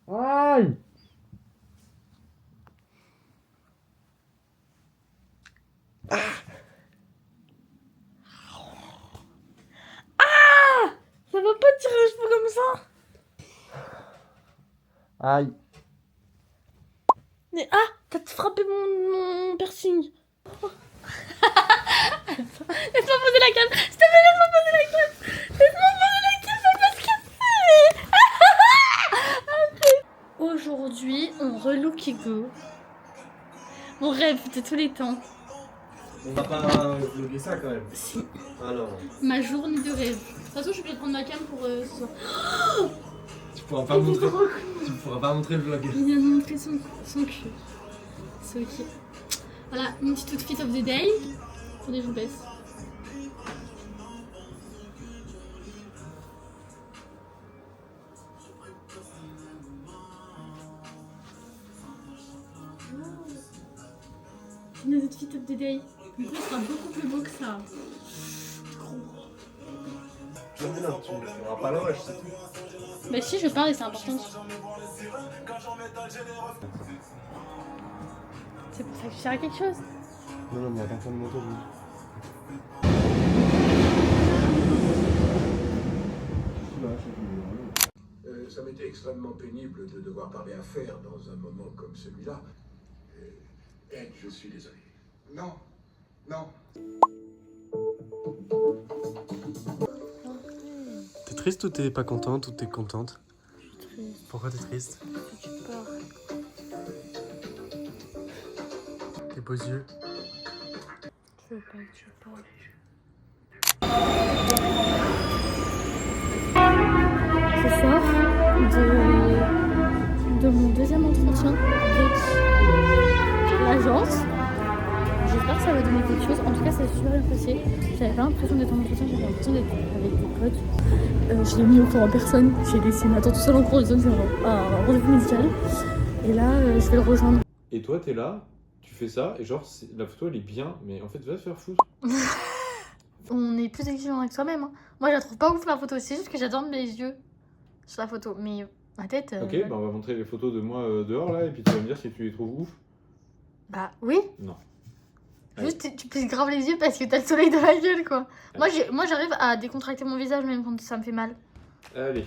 Aïe. Ça va pas tirer les cheveux comme ça. Aïe. Mais t'as frappé mon piercing. Laisse-moi poser la canne. S'il te Mon rêve de tous les temps. On va pas vlogger ça quand même. Si. Alors. Ma journée de rêve. De toute façon, je vais prendre ma cam pour ce soir. Tu pourras pas montrer. Tu pourras pas montrer le vlog. Il vient de montrer son cul. C'est ok. Voilà, une petite outfit of the day. Attendez, je vous baisse. Une outfit of the day. Le coup sera beaucoup plus beau que ça. Mais non, tu n'auras pas l'orage, c'est tout. Bah si, je parle et c'est important. C'est pour ça que tu sers à quelque chose. Non, mais attends de moto. Ça m'était extrêmement pénible de devoir parler affaires dans un moment comme celui-là. Ed, je suis désolé. Non, non. T'es triste ou t'es pas contente ou t'es contente? Je suis triste. Pourquoi t'es triste? Parce que tu pars. Tes beaux yeux. Je veux pas que tu parles. Je sors de mon deuxième entretien avec l'agence. J'espère que ça va donner quelque chose. En tout cas, ça s'est super bien passé. J'avais pas l'impression d'être en entretien, j'avais l'impression d'être avec des potes. Je l'ai mis au courant à personne. J'ai laissé Nathan tout seul en cours, c'est un rendez-vous médical. Et là, je vais le rejoindre. Et toi, t'es là, tu fais ça, et genre, la photo elle est bien, mais en fait, va te faire foutre. On est plus exigeant avec soi-même. Hein. Moi, je la trouve pas ouf la photo. C'est juste que j'adore mes yeux sur la photo. Mais ma tête. Ok, bah on va montrer les photos de moi dehors là, et puis tu vas me dire si tu les trouves ouf. Bah oui. Non. Juste, tu plisses grave les yeux parce que t'as le soleil dans la gueule, quoi. Moi, j'arrive à décontracter mon visage même quand ça me fait mal. Allez.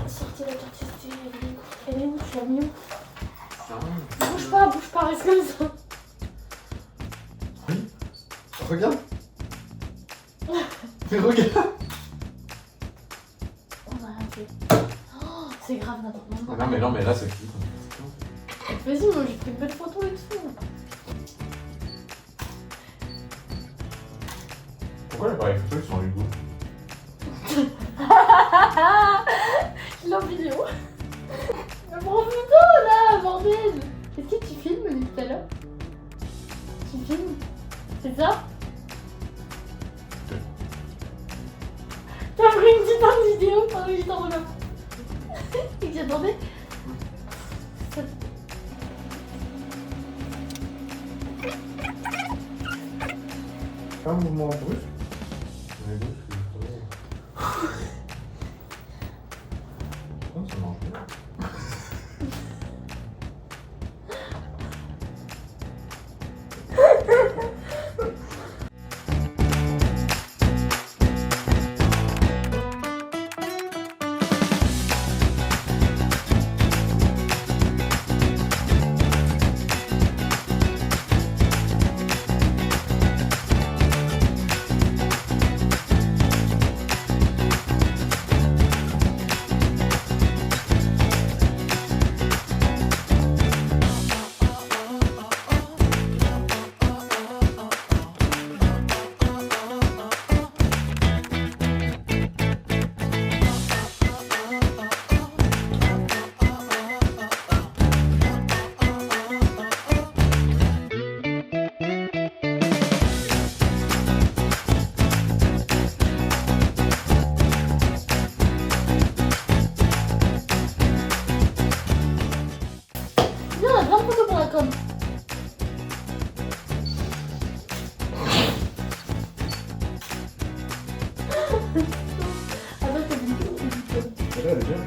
Sortez la carte d'identité, elle est où? Tu l'as mis où? Bouge pas, reste comme ça. Regarde. Mais regarde. On a rien fait. Oh, c'est grave, Nathan. Non mais là c'est cute. Vas-y, moi j'ai pris une belle photo et tout. Pourquoi l'appareil photo ils sont en Hugo? Je l'ai en vidéo. Mais prends photo là, bordel. Qu'est-ce que tu filmes depuis tout à l'heure? Tu filmes? C'est ça? T'as pris une petite vidéo pendant que j'étais en relâche. Et que j'attendais. Un mouvement brusque. Oh, ça marche bien. Elle est bien.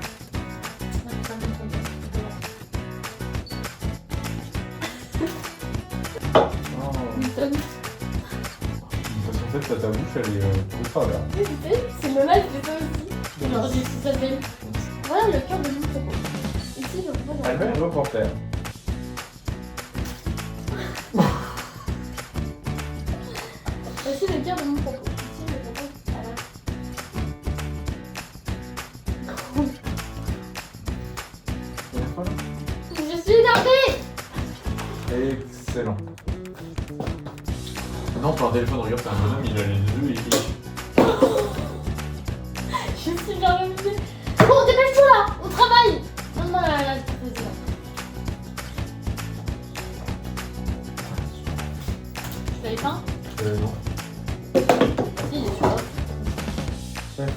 Parce qu'en fait, ta bouche, elle est au travers. Oui, tu sais, c'est le live, j'ai fait aussi. Genre, j'ai su ça de même. Voilà le cœur de mon propos. Ici, je vois. Elle met le reporter. Voici le cœur de mon propos. Ici, le propos. Voilà. Je suis énervée! Et Excellent. Non, par téléphone, regarde, c'est un bonhomme, il a les deux, il Je suis bien amusée. Bon, dépêche-toi là, au travail. Non, là, vas-y. Tu l'avais peint? Non. Si, il est sur l'autre. Safe.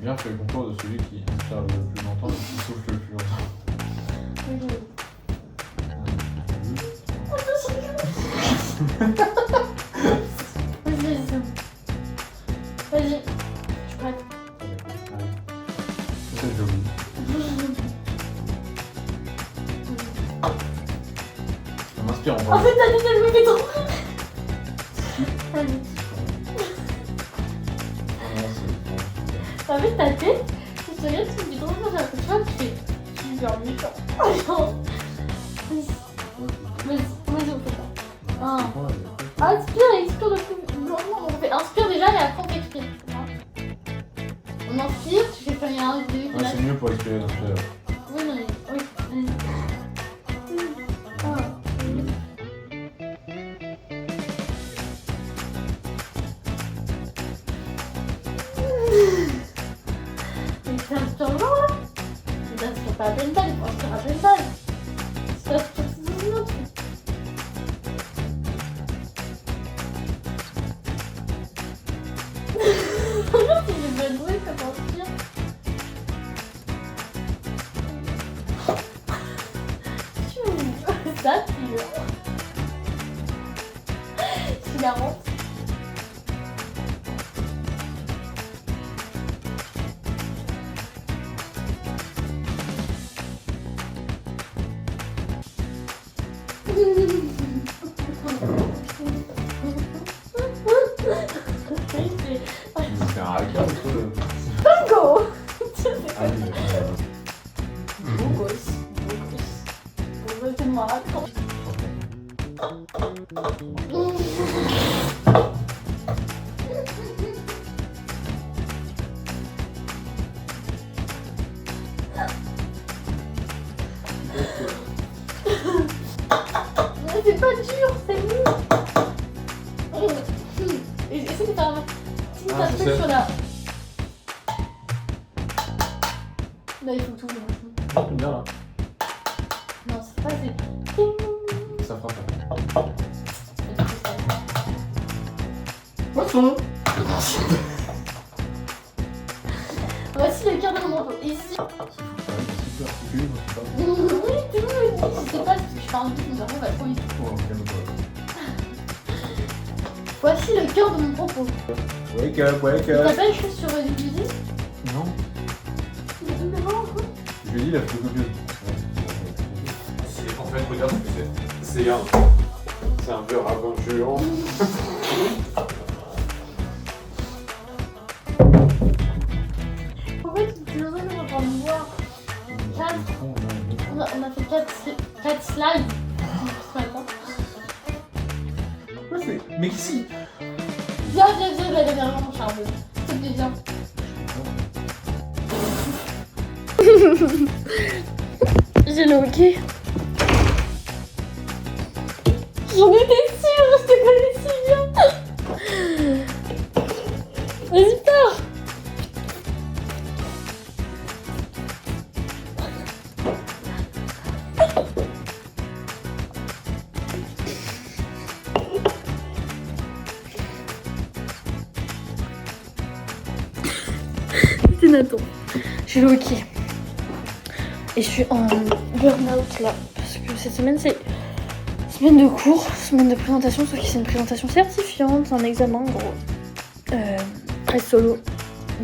Bien fait le concours de celui qui inspire le plus longtemps et qui souffle le plus longtemps. Vas-y, je suis prête. C'est joli. Ça m'inspire en En parlant. fait, t'as dit qu'elle me fait trop. Vas-y. En fait, ta tête, je te regarde, tu me dis trop bien, j'ai l'impression que tu fais super méchant. Vas-y, on fait ça. Inspire et expire le plus. Non, on fait inspire déjà et après on t'expire. On inspire, tu fais comme il y a un, deux, Ah, c'est mieux pour expirer d'inspirer. Oui, non, oui. Mais t'inspires loin là. T'inspires pas à pleine balle, il faut inspirer à pleine balle. Ça inspire 6 minutes. Regarde, il est mal doué, ça t'inspire. Ça, tu la rentres. C'est un hacker ou quoi? Bingo! Ah oui, Beau gosse. Beau gosse de moi. C'est pas dur, c'est mou. Essaye de faire un petit truc sur la... Là, il faut tout. bien là. Non, c'est pas assez. Ça fera pas. Poisson. Voici le cœur de mon manteau. Ici. Oui, tout le monde me dit. Je sais pas si je parle vite, mais vraiment, va trop vite. Voici le cœur de mon propos. Wake up. T'as pas écrit sur une musique? Non. Non, quoi? Je lui ai dit la photocopieuse. En fait, regarde ce que c'est. C'est un verre à vin géant. Pourquoi tu es en train de voir? On a fait 4 slides. Ce matin. Mais si. Viens, mon charme. S'il te plaît, viens. J'ai le hockey. J'en étais sûre, je te connais si bien. Vas-y, pars. C'était Nathan. J'ai le hockey. Et je suis en burn-out là. Parce que cette semaine, c'est semaine de cours, semaine de présentation. Sauf que c'est une présentation certifiante, un examen en gros. Presse solo.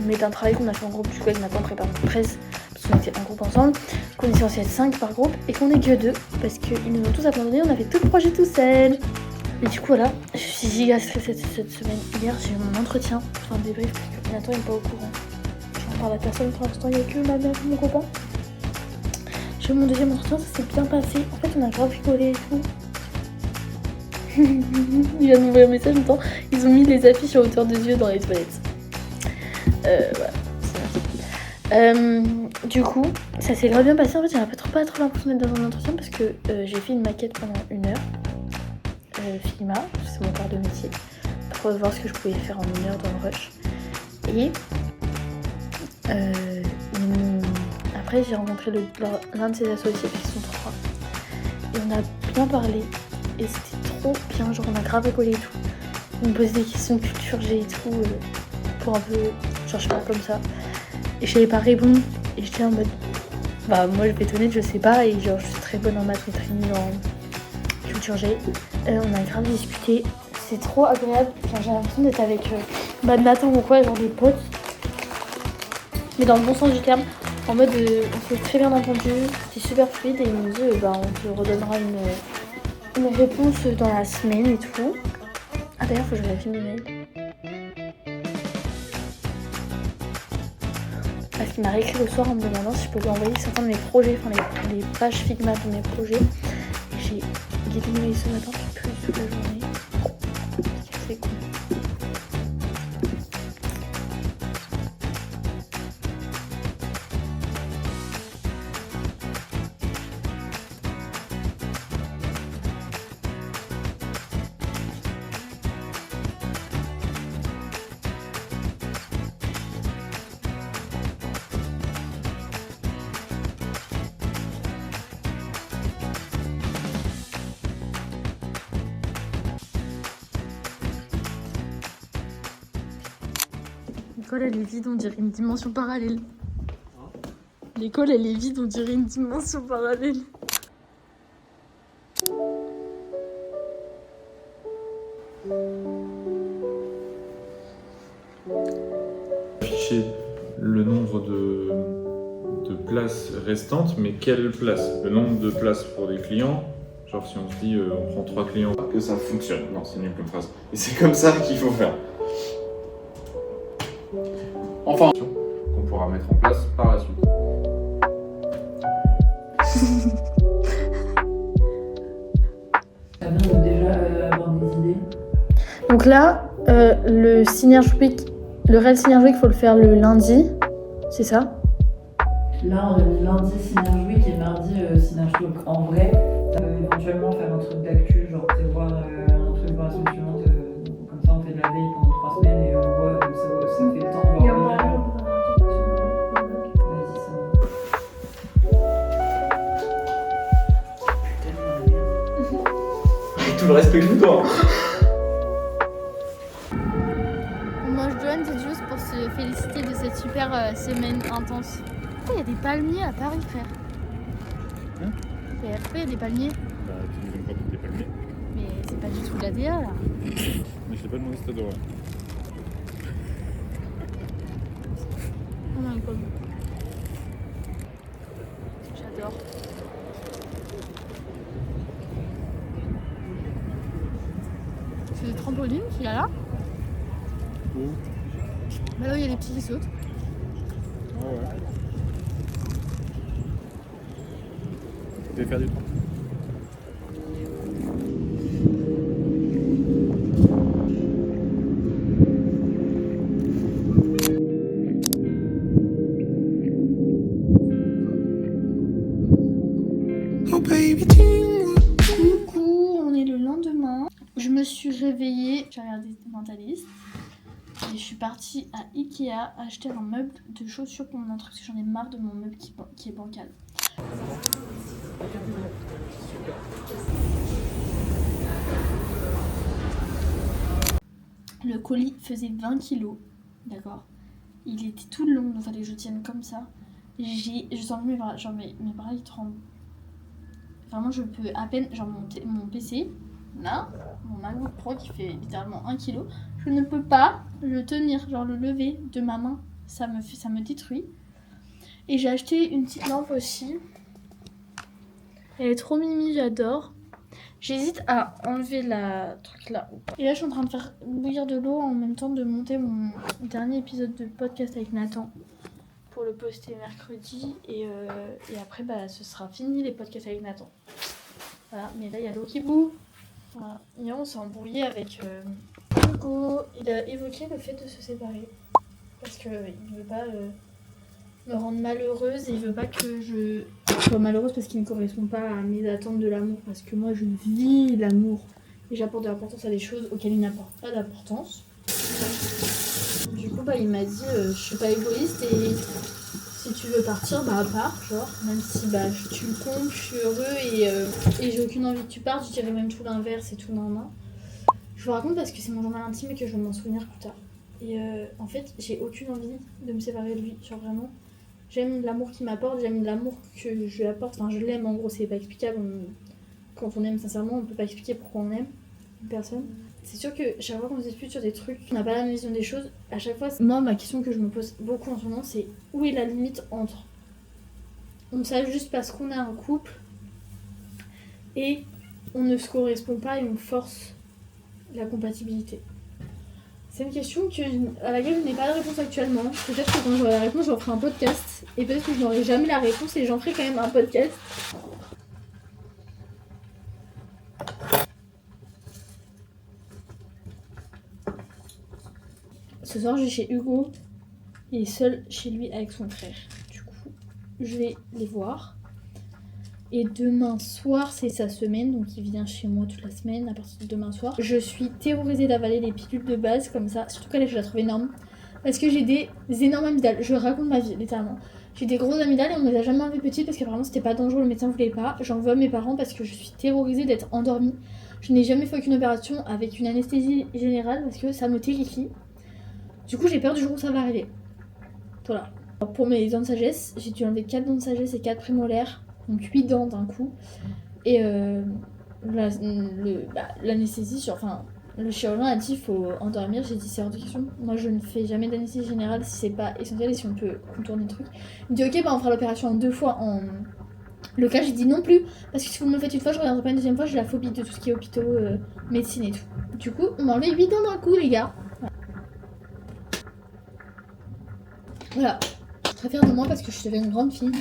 Mais d'un travail qu'on a fait en groupe. Du coup, avec Nathan, on prépare une presse. Parce qu'on était en groupe ensemble. Qu'on est censé être 5 par groupe. Et qu'on est que 2. Parce qu'ils nous ont tous abandonnés. On a fait tout le projet tout seul. Et du coup, voilà. Je suis giga stressée cette semaine. Hier, j'ai eu mon entretien. Enfin, débrief. Parce que Nathan n'est pas au courant. J'en parle à personne pour l'instant. Il n'y a que ma mère et mon copain. J'ai eu mon deuxième entretien, ça s'est bien passé. En fait, on a grave rigolé et tout. Il vient de m'envoyer un message en même temps. Ils ont mis les affiches à hauteur des yeux dans les toilettes. Voilà. Du coup, ça s'est grave bien passé. En fait, j'avais pas trop l'impression d'être dans un entretien parce que j'ai fait une maquette pendant 1 heure. Figma, c'est mon corps de métier, pour voir ce que je pouvais faire en 1 heure dans le rush. Et après, j'ai rencontré l'un de ses associés, qui sont 3. Et on a bien parlé. Et c'était trop bien, genre on a grave rigolé et tout. On me posait des questions de culture G et tout, pour un peu, genre je sais pas, comme ça. Et je savais pas répondre. Et j'étais en mode, bah moi je vais être honnête, je sais pas. Et genre je suis très bonne en maths, mais très nulle en culture G. On a grave discuté. C'est trop agréable. Genre j'ai l'impression d'être avec Nathan ou quoi, genre des potes. Mais dans le bon sens du terme. En mode, on s'est très bien entendu, c'était super fluide et il me dit, on te redonnera une réponse dans la semaine et tout. Ah d'ailleurs, faut que je vérifie mes mails. Parce qu'il m'a réécrit le soir en me demandant si je pouvais envoyer certains de mes projets, enfin les pages Figma de mes projets. Et j'ai guidé mes mails ce matin, j'ai plus toute la journée. C'est cool. L'école elle est vide, on dirait une dimension parallèle. L'école elle est vide, on dirait une dimension parallèle. Afficher le nombre de places restantes, mais quelle place? Le nombre de places pour des clients. Genre si on se dit on prend 3 clients, que ça fonctionne. Non, c'est nul comme phrase. Et c'est comme ça qu'il faut faire. Enfin, qu'on pourra mettre en place par la suite. Ça vient de déjà avoir des idées. Donc là, le Synerge Week, le réel Synerge Week, il faut le faire le lundi, c'est ça? Là, on a mis lundi Synerge Week et mardi Synerge Talk. En vrai, éventuellement faire un truc d'actu, genre prévoir un truc pour la semaine suivante. Comme ça, on fait de la veille pendant 3 semaines et on voit, ça fait le temps de voir. Tout le respect que je vous dois. Moi je joins c'est juste pour se féliciter de cette super semaine intense. Pourquoi il y a des palmiers à Paris, frère? Pourquoi il y a des palmiers? Bah, tu nous aimes pas tous tes palmiers. Mais c'est pas du tout l'ADA là. Mais je t'ai pas demandé si t'adorais. Oh my god. J'adore. C'est des trampolines qu'il y a là. Où? Bah là où il y a les petits qui sautent. Ah ouais. Tu veux faire du trampoline? Coucou, on est le lendemain. Je me suis réveillée, j'ai regardé Mentaliste. Et je suis partie à Ikea acheter un meuble de chaussures pour mon intrus parce que j'en ai marre de mon meuble qui est bancal. Le colis faisait 20 kilos, d'accord. Il était tout long, donc il fallait que je tienne comme ça. Je sens mes bras, genre mes bras ils tremblent. Vraiment je peux à peine, genre mon PC, là, mon MacBook Pro qui fait littéralement 1 kg, je ne peux pas le tenir, genre le lever de ma main, ça me détruit. Et j'ai acheté une petite lampe aussi. Elle est trop mimi, j'adore. J'hésite à enlever la truc là. Et là je suis en train de faire bouillir de l'eau en même temps de monter mon dernier épisode de podcast avec Nathan pour le poster mercredi et après bah ce sera fini les podcasts avec Nathan. Voilà, mais là il y a l'eau qui bout. Voilà. Et on s'est embrouillé avec Hugo. Il a évoqué le fait de se séparer parce que il veut pas me rendre malheureuse et il veut pas que je sois malheureuse parce qu'il ne correspond pas à mes attentes de l'amour. Parce que moi, je vis l'amour et j'apporte de l'importance à des choses auxquelles il n'apporte pas d'importance. Du coup, il m'a dit je suis pas égoïste et si tu veux partir, pars, genre. Même si tu me comptes, je suis heureux et j'ai aucune envie que tu partes, je dirais même tout l'inverse et tout nan. Je vous raconte parce que c'est mon journal intime et que je vais m'en souvenir plus tard. Et en fait, j'ai aucune envie de me séparer de lui, genre vraiment. J'aime l'amour qu'il m'apporte, j'aime l'amour que je lui apporte, enfin je l'aime en gros, c'est pas explicable. Quand on aime sincèrement, on peut pas expliquer pourquoi on aime une personne. C'est sûr que chaque fois qu'on se dispute sur des trucs, on n'a pas la même vision des choses. À chaque fois, moi, ma question que je me pose beaucoup en ce moment, c'est où est la limite entre on s'aime juste parce qu'on est un couple et on ne se correspond pas et on force la compatibilité. C'est une question à laquelle je n'ai pas de réponse actuellement. Peut-être que quand j'aurai la réponse, j'en ferai un podcast. Et peut-être que je n'aurai jamais la réponse et j'en ferai quand même un podcast. Ce soir, je vais chez Hugo. Il est seul chez lui avec son frère. Du coup, je vais les voir. Et demain soir, c'est sa semaine, donc il vient chez moi toute la semaine à partir de demain soir. Je suis terrorisée d'avaler les pilules de base comme ça, surtout qu'elle je la trouve énorme. Parce que j'ai des énormes amygdales, je raconte ma vie littéralement. J'ai des grosses amygdales et on ne les a jamais enlevées petites parce qu'apparemment c'était pas dangereux, le médecin voulait pas. J'en veux à mes parents parce que je suis terrorisée d'être endormie. Je n'ai jamais fait aucune opération avec une anesthésie générale parce que ça me terrifie. Du coup j'ai peur du jour où ça va arriver. Voilà. Alors, pour mes dents de sagesse, j'ai dû enlever 4 dents de sagesse et 4 prémolaires. Donc 8 dents d'un coup. Et l'anesthésie, le chirurgien a dit il faut endormir. J'ai dit c'est hors de question. Moi je ne fais jamais d'anesthésie générale si c'est pas essentiel et si on peut contourner le truc. Il me dit ok on fera l'opération en 2 fois en... Le cas j'ai dit non plus. Parce que si vous me le faites une fois je reviendrai pas une deuxième fois. J'ai la phobie de tout ce qui est hôpitaux, médecine et tout. Du coup on m'a enlevé 8 dents d'un coup les gars. Voilà. Je suis très fière de moi parce que je suis devenue une grande fille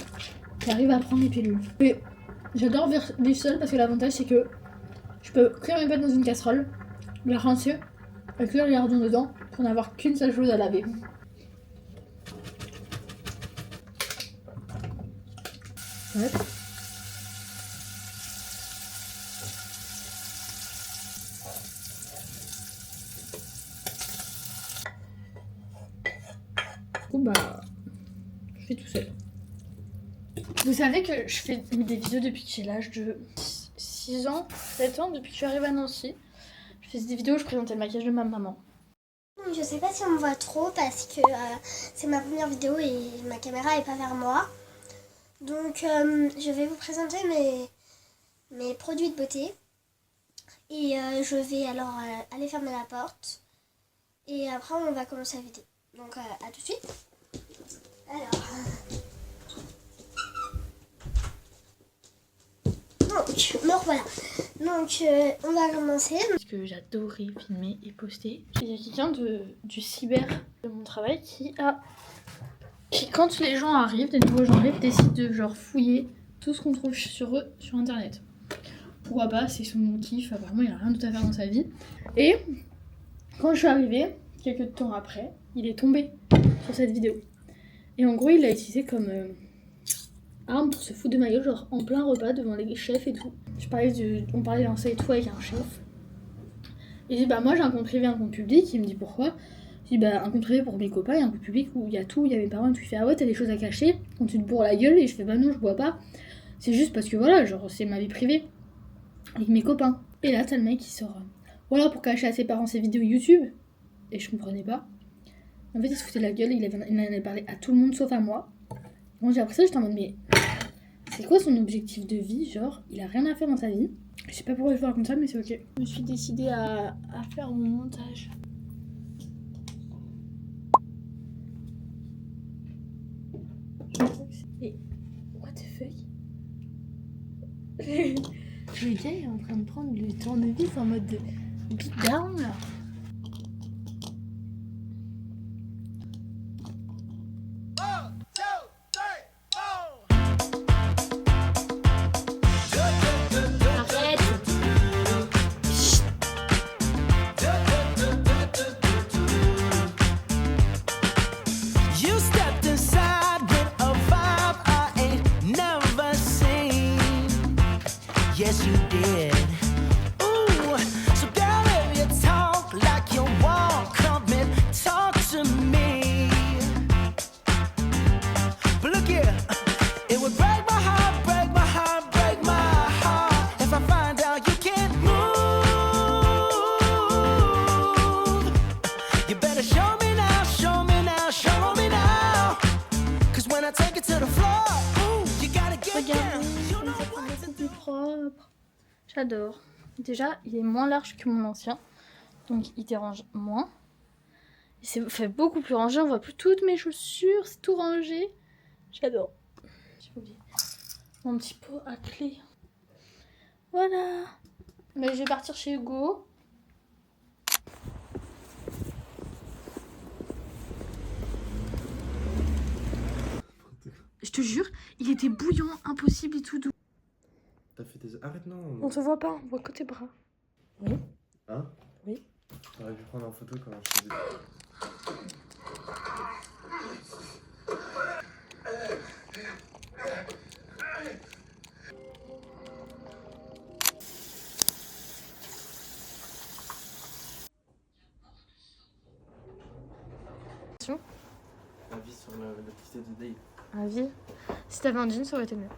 qui arrive à prendre les pilules. Et j'adore vivre seule parce que l'avantage c'est que je peux cuire mes pâtes dans une casserole, les rincer et cuire les lardons dedans pour n'avoir qu'une seule chose à laver. Ouais. Je fais tout seul. Vous savez que je fais des vidéos depuis que j'ai l'âge de 6 ans, 7 ans, depuis que je suis arrivée à Nancy. Je faisais des vidéos où je présentais le maquillage de ma maman. Je sais pas si on me voit trop parce que c'est ma première vidéo et ma caméra est pas vers moi. Donc je vais vous présenter mes produits de beauté. Et je vais alors aller fermer la porte. Et après on va commencer la vidéo. Donc à tout de suite. Alors... Donc, me revoilà. Donc, on va commencer. Parce que j'adorais filmer et poster. Il y a quelqu'un du cyber de mon travail qui, quand les gens arrivent, des nouveaux gens arrivent, décide de fouiller tout ce qu'on trouve sur eux sur internet. Pourquoi pas, c'est son kiff, apparemment il a rien d'autre à faire dans sa vie. Et quand je suis arrivée, quelques temps après, il est tombé sur cette vidéo. Et en gros, il l'a utilisé comme... arme pour se foutre de ma gueule, en plein repas devant les chefs et tout. On parlait d'un et tout avec un chef. Il dit moi j'ai un compte privé, un compte public. Il me dit pourquoi. Je dis un compte privé pour mes copains et un compte public où il y a tout, il y a mes parents et tout. Il fait ouais t'as des choses à cacher quand tu te bourres la gueule. Et je fais non je bois pas. C'est juste parce que voilà c'est ma vie privée avec mes copains. Et là t'as le mec qui sort voilà pour cacher à ses parents ses vidéos YouTube. Et je comprenais pas. En fait il se foutait de la gueule, il en avait parlé à tout le monde sauf à moi. Bon, j'ai appris ça, j'étais en mode mais c'est quoi son objectif de vie, il a rien à faire dans sa vie. Je sais pas pourquoi je fais comme ça mais c'est ok. Je me suis décidée à faire mon montage. Et what the fuck. Le gars est en train de prendre le tournevis en mode beat down là. You stepped inside with J'adore. Déjà, il est moins large que mon ancien, donc il dérange moins. Il s'est fait beaucoup plus rangé, on voit plus toutes mes chaussures, c'est tout rangé. J'adore. J'ai oublié mon petit pot à clé. Voilà. Mais je vais partir chez Hugo. Je te jure, il était bouillant, impossible et tout doux. T'as fait tes... Arrête, non. On te voit pas, on voit que tes bras. Oui. Hein? Oui. T'aurais pu prendre en photo quand je faisais... Avis sur l'activité de Dave. Avis. Si t'avais un jean, ça aurait été mieux.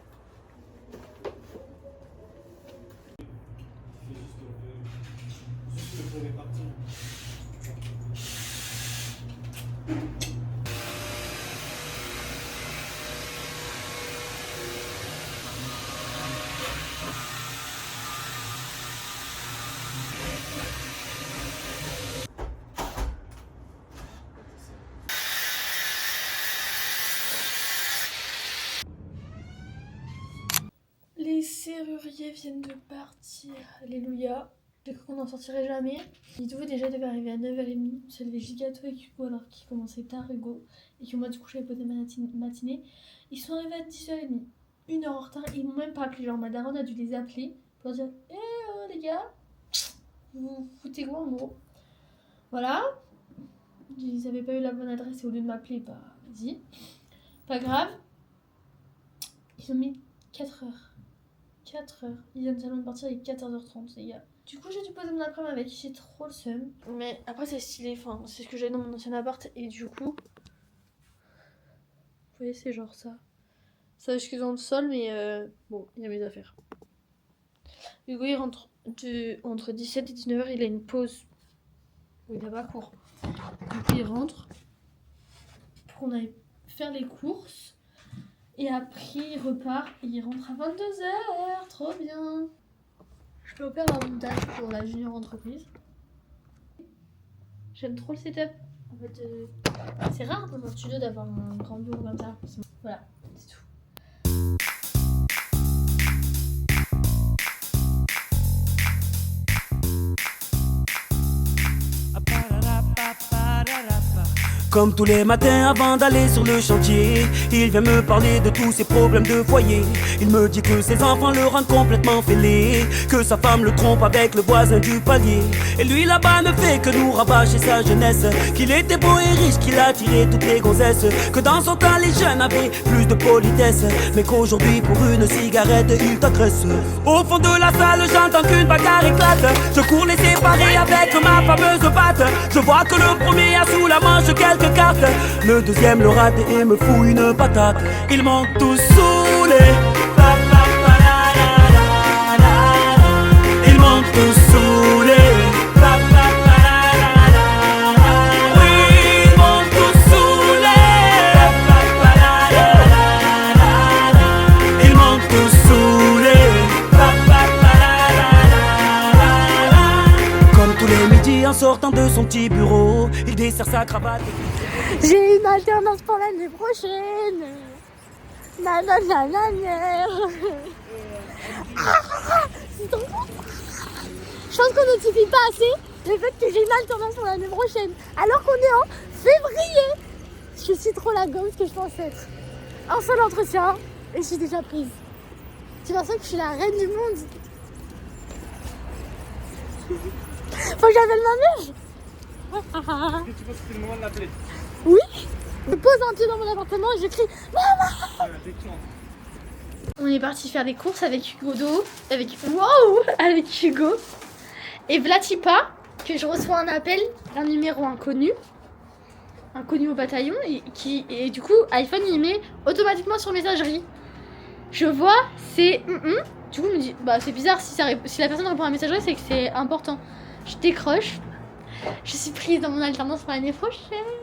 Les serruriers viennent de partir. Alléluia. J'ai cru qu'on n'en sortirait jamais. Hugo déjà devait arriver à 9h30. On s'est levé giga tôt avec Hugo alors qu'il commençait tard Hugo. Et que moi du coup j'avais posé matinée. Ils sont arrivés à 10h30. 1 heure en retard. Ils m'ont même pas appelé. Genre ma daronne a dû les appeler pour dire les gars, vous foutez quoi en gros. Voilà. Ils avaient pas eu la bonne adresse et au lieu de m'appeler, bah vas-y. Pas grave. Ils ont mis 4 heures. 4 heures. Ils viennent seulement de partir avec 14h30 les gars. Du coup j'ai dû poser mon après-midi avec, j'ai trop le seum. Mais après c'est stylé, enfin c'est ce que j'avais dans mon ancien appart et du coup... Vous voyez c'est genre ça. Ça jusque dans le sol mais bon il y a mes affaires. Hugo il rentre entre 17 et 19h, il a une pause. Où il a pas cours. Donc il rentre pour qu'on aille faire les courses. Et après, il repart et il rentre à 22h. Trop bien. Je peux opérer un montage pour la junior entreprise. J'aime trop le setup. En fait, c'est rare dans un studio d'avoir un grand bureau comme ça. Voilà, c'est tout. Comme tous les matins avant d'aller sur le chantier, il vient me parler de tous ses problèmes de foyer. Il me dit que ses enfants le rendent complètement fêlé, que sa femme le trompe avec le voisin du palier. Et lui là-bas ne fait que nous rabâcher sa jeunesse, qu'il était beau et riche, qu'il a tiré toutes les gonzesses, que dans son temps les jeunes avaient plus de politesse, mais qu'aujourd'hui pour une cigarette il t'agresse. Au fond de la salle j'entends qu'une bagarre éclate. Je cours les séparer avec ma fameuse batte. Je vois que le premier a sous la manche quelques cartes, le deuxième le rate et me fout une patate. Ils m'ont tous saoulé. Ils m'ont tous saoulé. Oui, ils m'ont tous saoulé. Ils m'ont tous saoulé. Comme tous les midis en sortant de son petit bureau, il desserre sa cravate. J'ai une alternance pour l'année prochaine. C'est trop cool. Je pense qu'on notifie pas assez le fait que j'ai une alternance pour l'année prochaine. Alors qu'on est en février. Je suis trop la gomme que je pense être. Un seul entretien et je suis déjà prise. Tu penses que je suis la reine du monde. Faut que j'appelle ma mère. Est-ce que tu penses que c'est le moment de l'appeler? Oui. Je pose un pied dans mon appartement et je crie maman. On est parti faire des courses avec Hugo, avec Hugo et Vlatipa, que je reçois un appel d'un numéro inconnu au bataillon et du coup iPhone il met automatiquement sur messagerie. Je vois c'est du coup je me dis bah c'est bizarre si la personne répond à la messagerie c'est que c'est important. Je décroche. Je suis prise dans mon alternance pour l'année prochaine.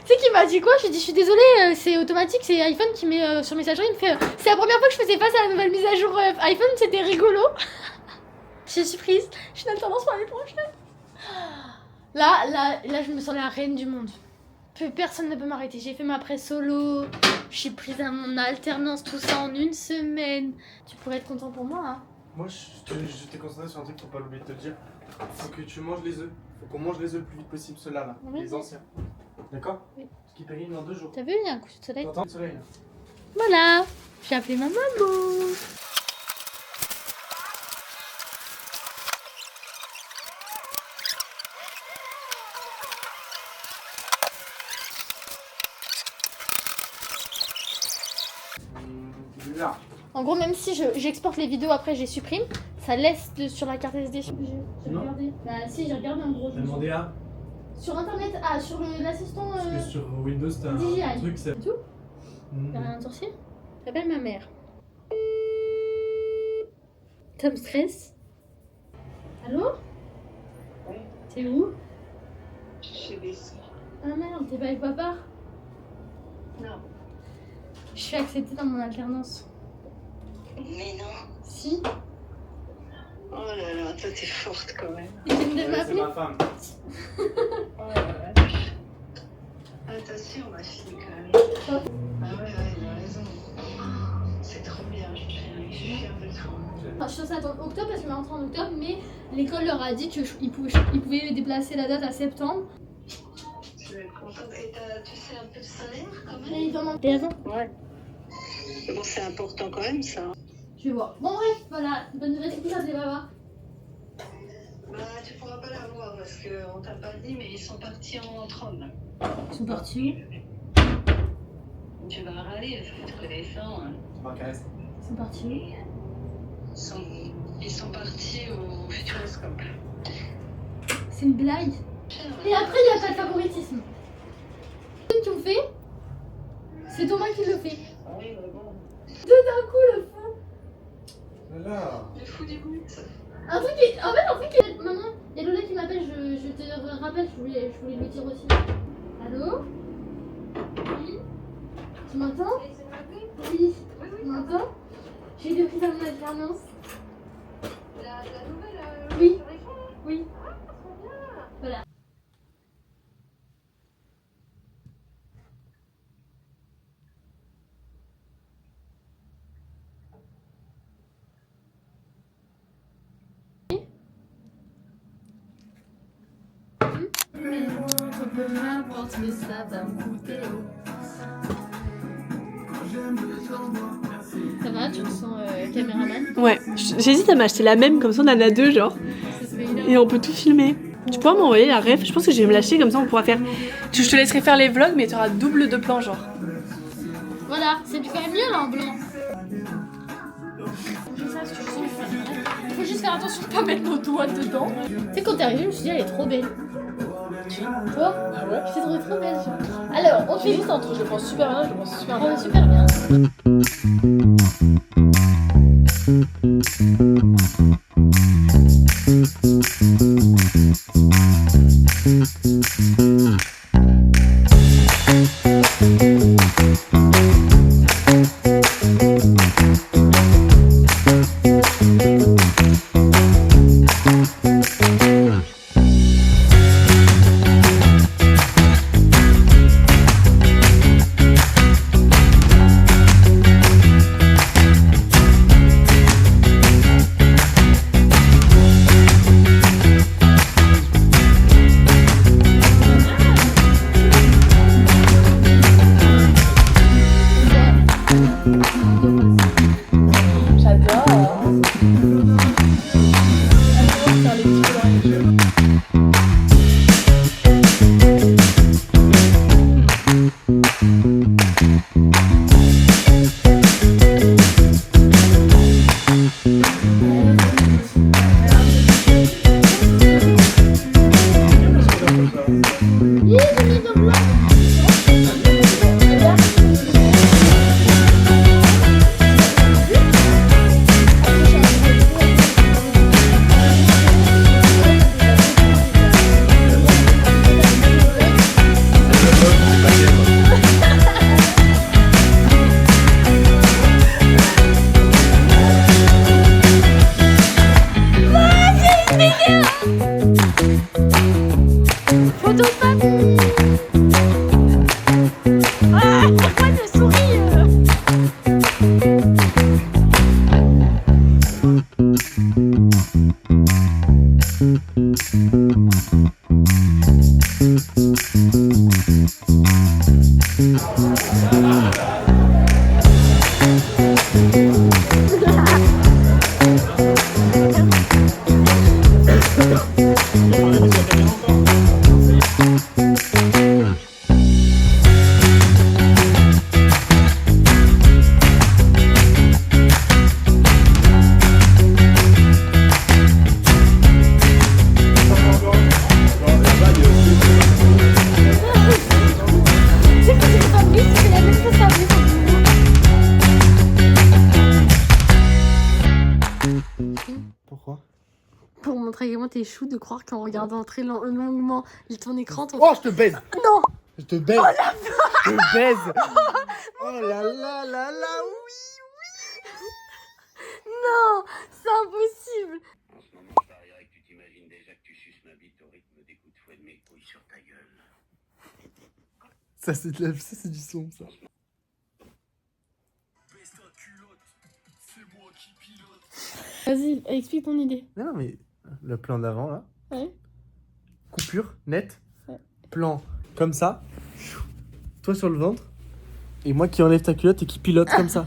sais qu'il m'a dit quoi? Je lui ai dit, je suis désolée, c'est automatique, c'est iPhone qui met sur messagerie. Il me fait, c'est la première fois que je faisais face à la nouvelle mise à jour iPhone, c'était rigolo. Je suis prise, je suis dans tendance pour l'année prochaine. Là, je me sens la reine du monde. Personne ne peut m'arrêter. J'ai fait ma pré-solo, je suis prise à mon alternance, tout ça en une semaine. Tu pourrais être content pour moi, hein? Moi, je t'ai concentré sur un truc, faut pas l'oublier de te dire. Faut que tu manges les œufs. Faut qu'on mange les œufs le plus vite possible, ceux-là, là, Oui. les anciens. D'accord? Oui. Ce qui périme dans 2 jours. T'as vu, il y a un coucher de soleil. T'entends le soleil là? Voilà, j'ai appelé ma maman. Là. En gros, même si j'exporte les vidéos après, je les supprime, ça laisse sur la carte SD. J'ai Non. regardé. Bah si, j'ai regardé en gros. J'ai demandé à. Sur internet, sur l'assistant. Parce que sur Windows, t'as DJI. un truc, c'est. Tout. T'as rien de sorcier? J'appelle ma mère. Ça me stresse. Allô? Oui. T'es où? Chez des sœurs. Ah merde, t'es pas avec papa? Non. Je suis acceptée dans mon alternance. Mais non. Si. Oh là là, toi t'es forte quand même. Il vient de C'est m'appeler. ma femme. Oh la vache. Attention ma fille quand même. Ah ouais, il a raison. C'est trop bien, je suis fière de toi. Enfin, je suis censée attendre octobre parce que je vais rentrer en octobre, mais l'école leur a dit qu'ils pouvaient déplacer la date à septembre. Tu vas être contente. Et tu sais un peu de salaire quand même? Et ils demandent des raisons. Ouais. Bon, c'est important quand même ça. Je vais voir. Bon bref, voilà, bonne nouvelle, c'est que ça c'est papa. Bah tu pourras pas la voir parce qu'on t'a pas dit, mais ils sont partis en trône. Ils sont partis Tu vas râler, ça fait te connaissant. Hein. Ils sont partis Ils sont partis au Futuroscope. C'est une blague. Et après, il n'y a pas de favoritisme. Ceux qui ont fait, c'est Thomas qui le fait. Oui, mais bon. Tout d'un coup, le fou. Voilà. Le fou du bout. Un truc qui. En fait, maman, il y a Lola qui m'appelle, je te rappelle, je voulais lui dire aussi. Allô? Oui? Tu m'entends? Oui. Tu m'entends? J'ai été prise à mon alternance. La nouvelle Oui. sur l'écran, là? Oui. Ah, trop bien. Voilà. Peu importe, mais ça va me coûter. Ça va, tu te sens caméraman? Ouais, j'hésite à m'acheter la même, comme ça on en a 2 genre. Et on peut tout filmer. Tu pourras m'envoyer la ref, je pense que je vais me lâcher, comme ça on pourra faire... Je te laisserai faire les vlogs, mais tu auras double de plans genre. Voilà, c'est quand même mieux là en blanc. Il faut juste faire attention de pas mettre nos doigts dedans. Tu sais, quand t'es arrivée, je me suis dit, elle est trop belle. Toi? Ah ouais? Je t'ai trouvée trop belle. Alors, on fait juste entre, je le pense super bien, je le pense super bien. Super bien. Pourquoi? Pour montrer comment t'es chou de croire qu'en regardant très longuement ton écran... Oh, je te baise! Non! Je te baise! Je te baise! Oh là là là là, oui! Non! C'est impossible! En ce moment, je parierais que tu t'imagines déjà que tu suces ma bite au rythme des coups de fouet de mes couilles sur ta gueule. Ça, c'est du son, ça. Vas-y, explique ton idée. Non, mais le plan d'avant, là. Ouais. Coupure, nette. Ouais. Plan comme ça. Toi sur le ventre. Et moi qui enlève ta culotte et qui pilote comme ça.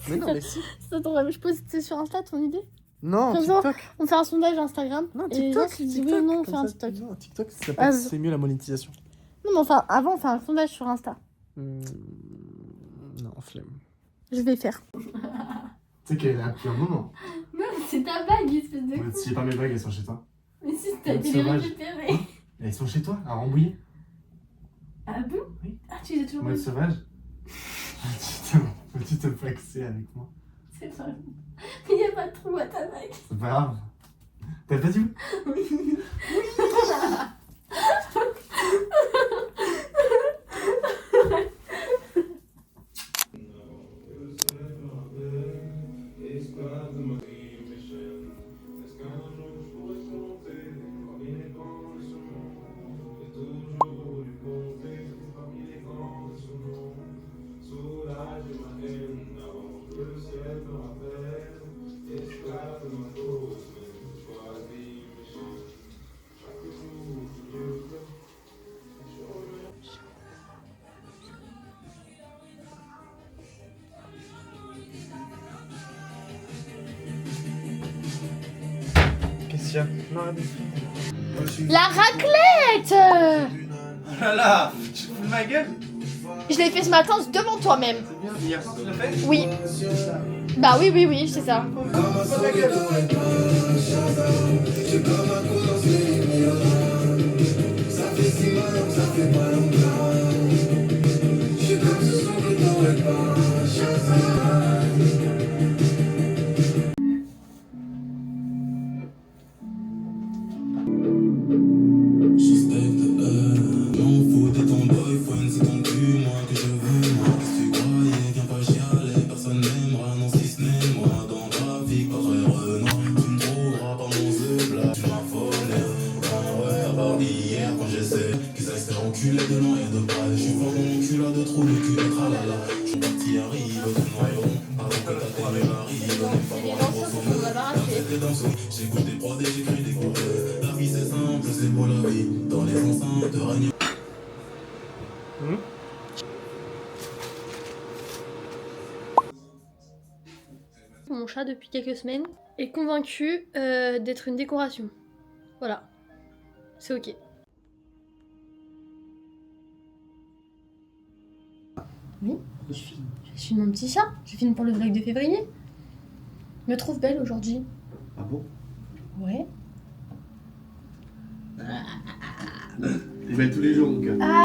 Mais non, mais si. C'est ton rêve. Je pose sur Insta ton idée? Non, comme TikTok. Ça, on fait un sondage Instagram. Non, et les gens TikTok. qui disent TikTok, oui ou non, on comme fait un ça. TikTok. Non, TikTok, Ah, c'est mieux la monétisation. Non, mais enfin, avant, on fait un sondage sur Insta. Non, flemme. Je vais faire. Tu sais qu'elle est là depuis un moment. Non, c'est ta bague, espèce de Si j'ai pas mes bagues, elles sont chez toi. Mais si, t'as Mode été les sauvage. récupérer. Elles sont chez toi, à Rambouillet. Ah bon? Oui. Ah, tu les as toujours Mode mis. sauvage. Peux-tu te flexer avec moi? C'est pas bon. Mais y'a pas de trou à ta bague. C'est pas grave. T'as pas dit? Oui. Qu'est-ce qu'il y a? Non, arrête. La raclette! Oh là là, tu te fous de ma gueule? Je l'ai fait ce matin devant toi-même. Hier soir tu l'as fait? Oui. Bah oui, oui, oui, c'est ça. J'écoute des prodés, j'écris des couplets. La vie c'est simple, c'est pour la vie. Dans les enceintes, règne. Mon chat depuis quelques semaines est convaincu d'être une décoration. Voilà. C'est ok. Oui, je filme mon petit chat. Je filme pour le vlog de février. Je me trouve belle aujourd'hui. Ah bon? Ouais. Il va tous les jours, mon gars.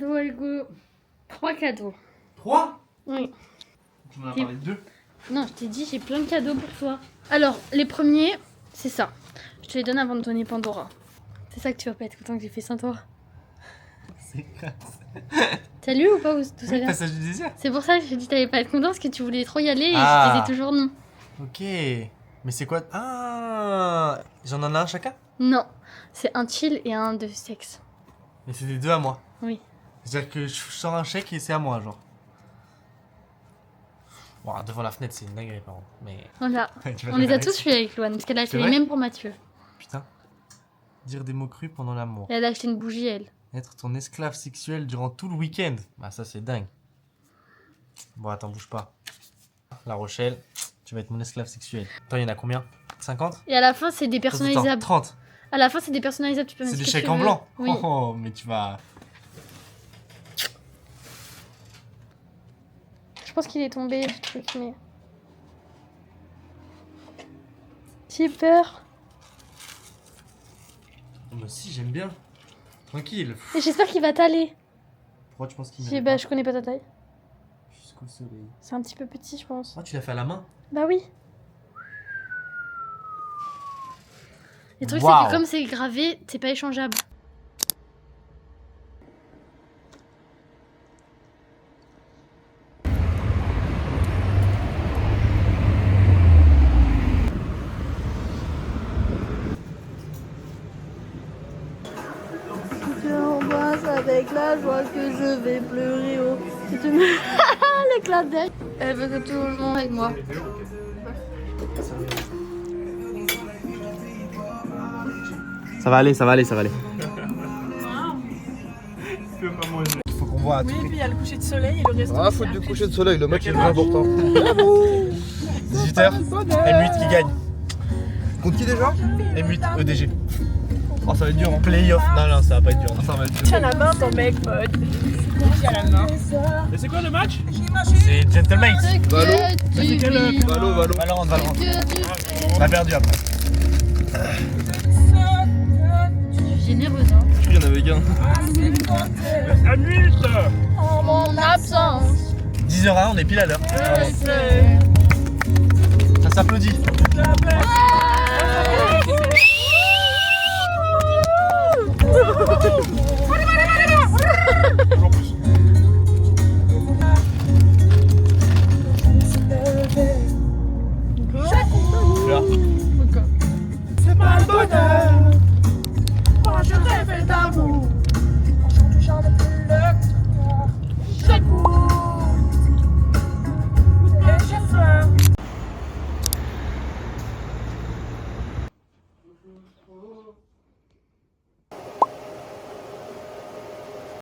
cadeaux, Hugo. 3 cadeaux. 3? Oui. Tu m'en as parlé de 2. Non, je t'ai dit, j'ai plein de cadeaux pour toi. Alors, les premiers, c'est ça. Je te les donne avant de donner Pandora. C'est ça que tu vas pas être content que j'ai fait sans toi. C'est classe. T'as lu ou pas où tout ça Oui, vient? Passage du désert. C'est pour ça que je dit t'allais pas être content parce que tu voulais trop y aller et Ah. je disais toujours non. Ok. Mais c'est quoi? Ah, j'en en ai un chacun? Non, c'est un chill et un de sexe. Mais c'est des 2 à moi. Oui. C'est-à-dire que je sors un chèque et c'est à moi, genre. Bon, devant la fenêtre, c'est une dinguerie, par contre. Mais... Voilà. Tu vas On les a jamais tous réussir. fait avec Loane parce qu'elle a C'est acheté les vrai mêmes pour Mathieu. Putain. Dire des mots crus pendant l'amour. Et elle a acheté une bougie, elle. Être ton esclave sexuel durant tout le week-end. Bah, ça, c'est dingue. Bon, attends, bouge pas. La Rochelle, tu vas être mon esclave sexuel. Attends, il y en a combien? 50? Et à la fin, c'est des personnalisables. 30. À la fin, c'est des personnalisables. Tu peux mettre C'est des ce que chèques tu en veux. blanc. Oui. Oh, mais tu vas... Je pense qu'il est tombé, ce truc, mais... J'ai peur. Moi aussi, j'aime bien. Tranquille. Et j'espère qu'il va t'aller. Pourquoi tu penses qu'il Si, bah, je connais pas ta taille. Jusqu'au soleil. C'est un petit peu petit, je pense. Oh, tu l'as fait à la main? Bah oui. Le truc, Waouh. c'est que comme c'est gravé, c'est pas échangeable. Je t'embrasse avec la joie que je vais pleurer au... L'éclat d'œil. Elle veut que tout le monde avec moi. Ça va aller, ça va aller, ça va aller. Il faut qu'on voit à tout Oui, prix. puis il y a le coucher de soleil et le resto. Ah, faute du coucher de soleil, le match est très important. 18h, M8 qui gagne. Contre qui déjà? M8, EDG. Oh, ça va être dur. Hein. Playoff. Non, ça va pas être dur. Ça va être dur. Tu as la main, ton mec, pote. Tu as la main. Et c'est quoi le match? C'est Gentleman. Valo. C'est quel Valo. Valorant. On a perdu après. Généreuse, hein. Je crois qu'il y en avait qu'un. Amuse! En mon absence. 10h01, on est pile à l'heure. Ça s'applaudit. Ouais.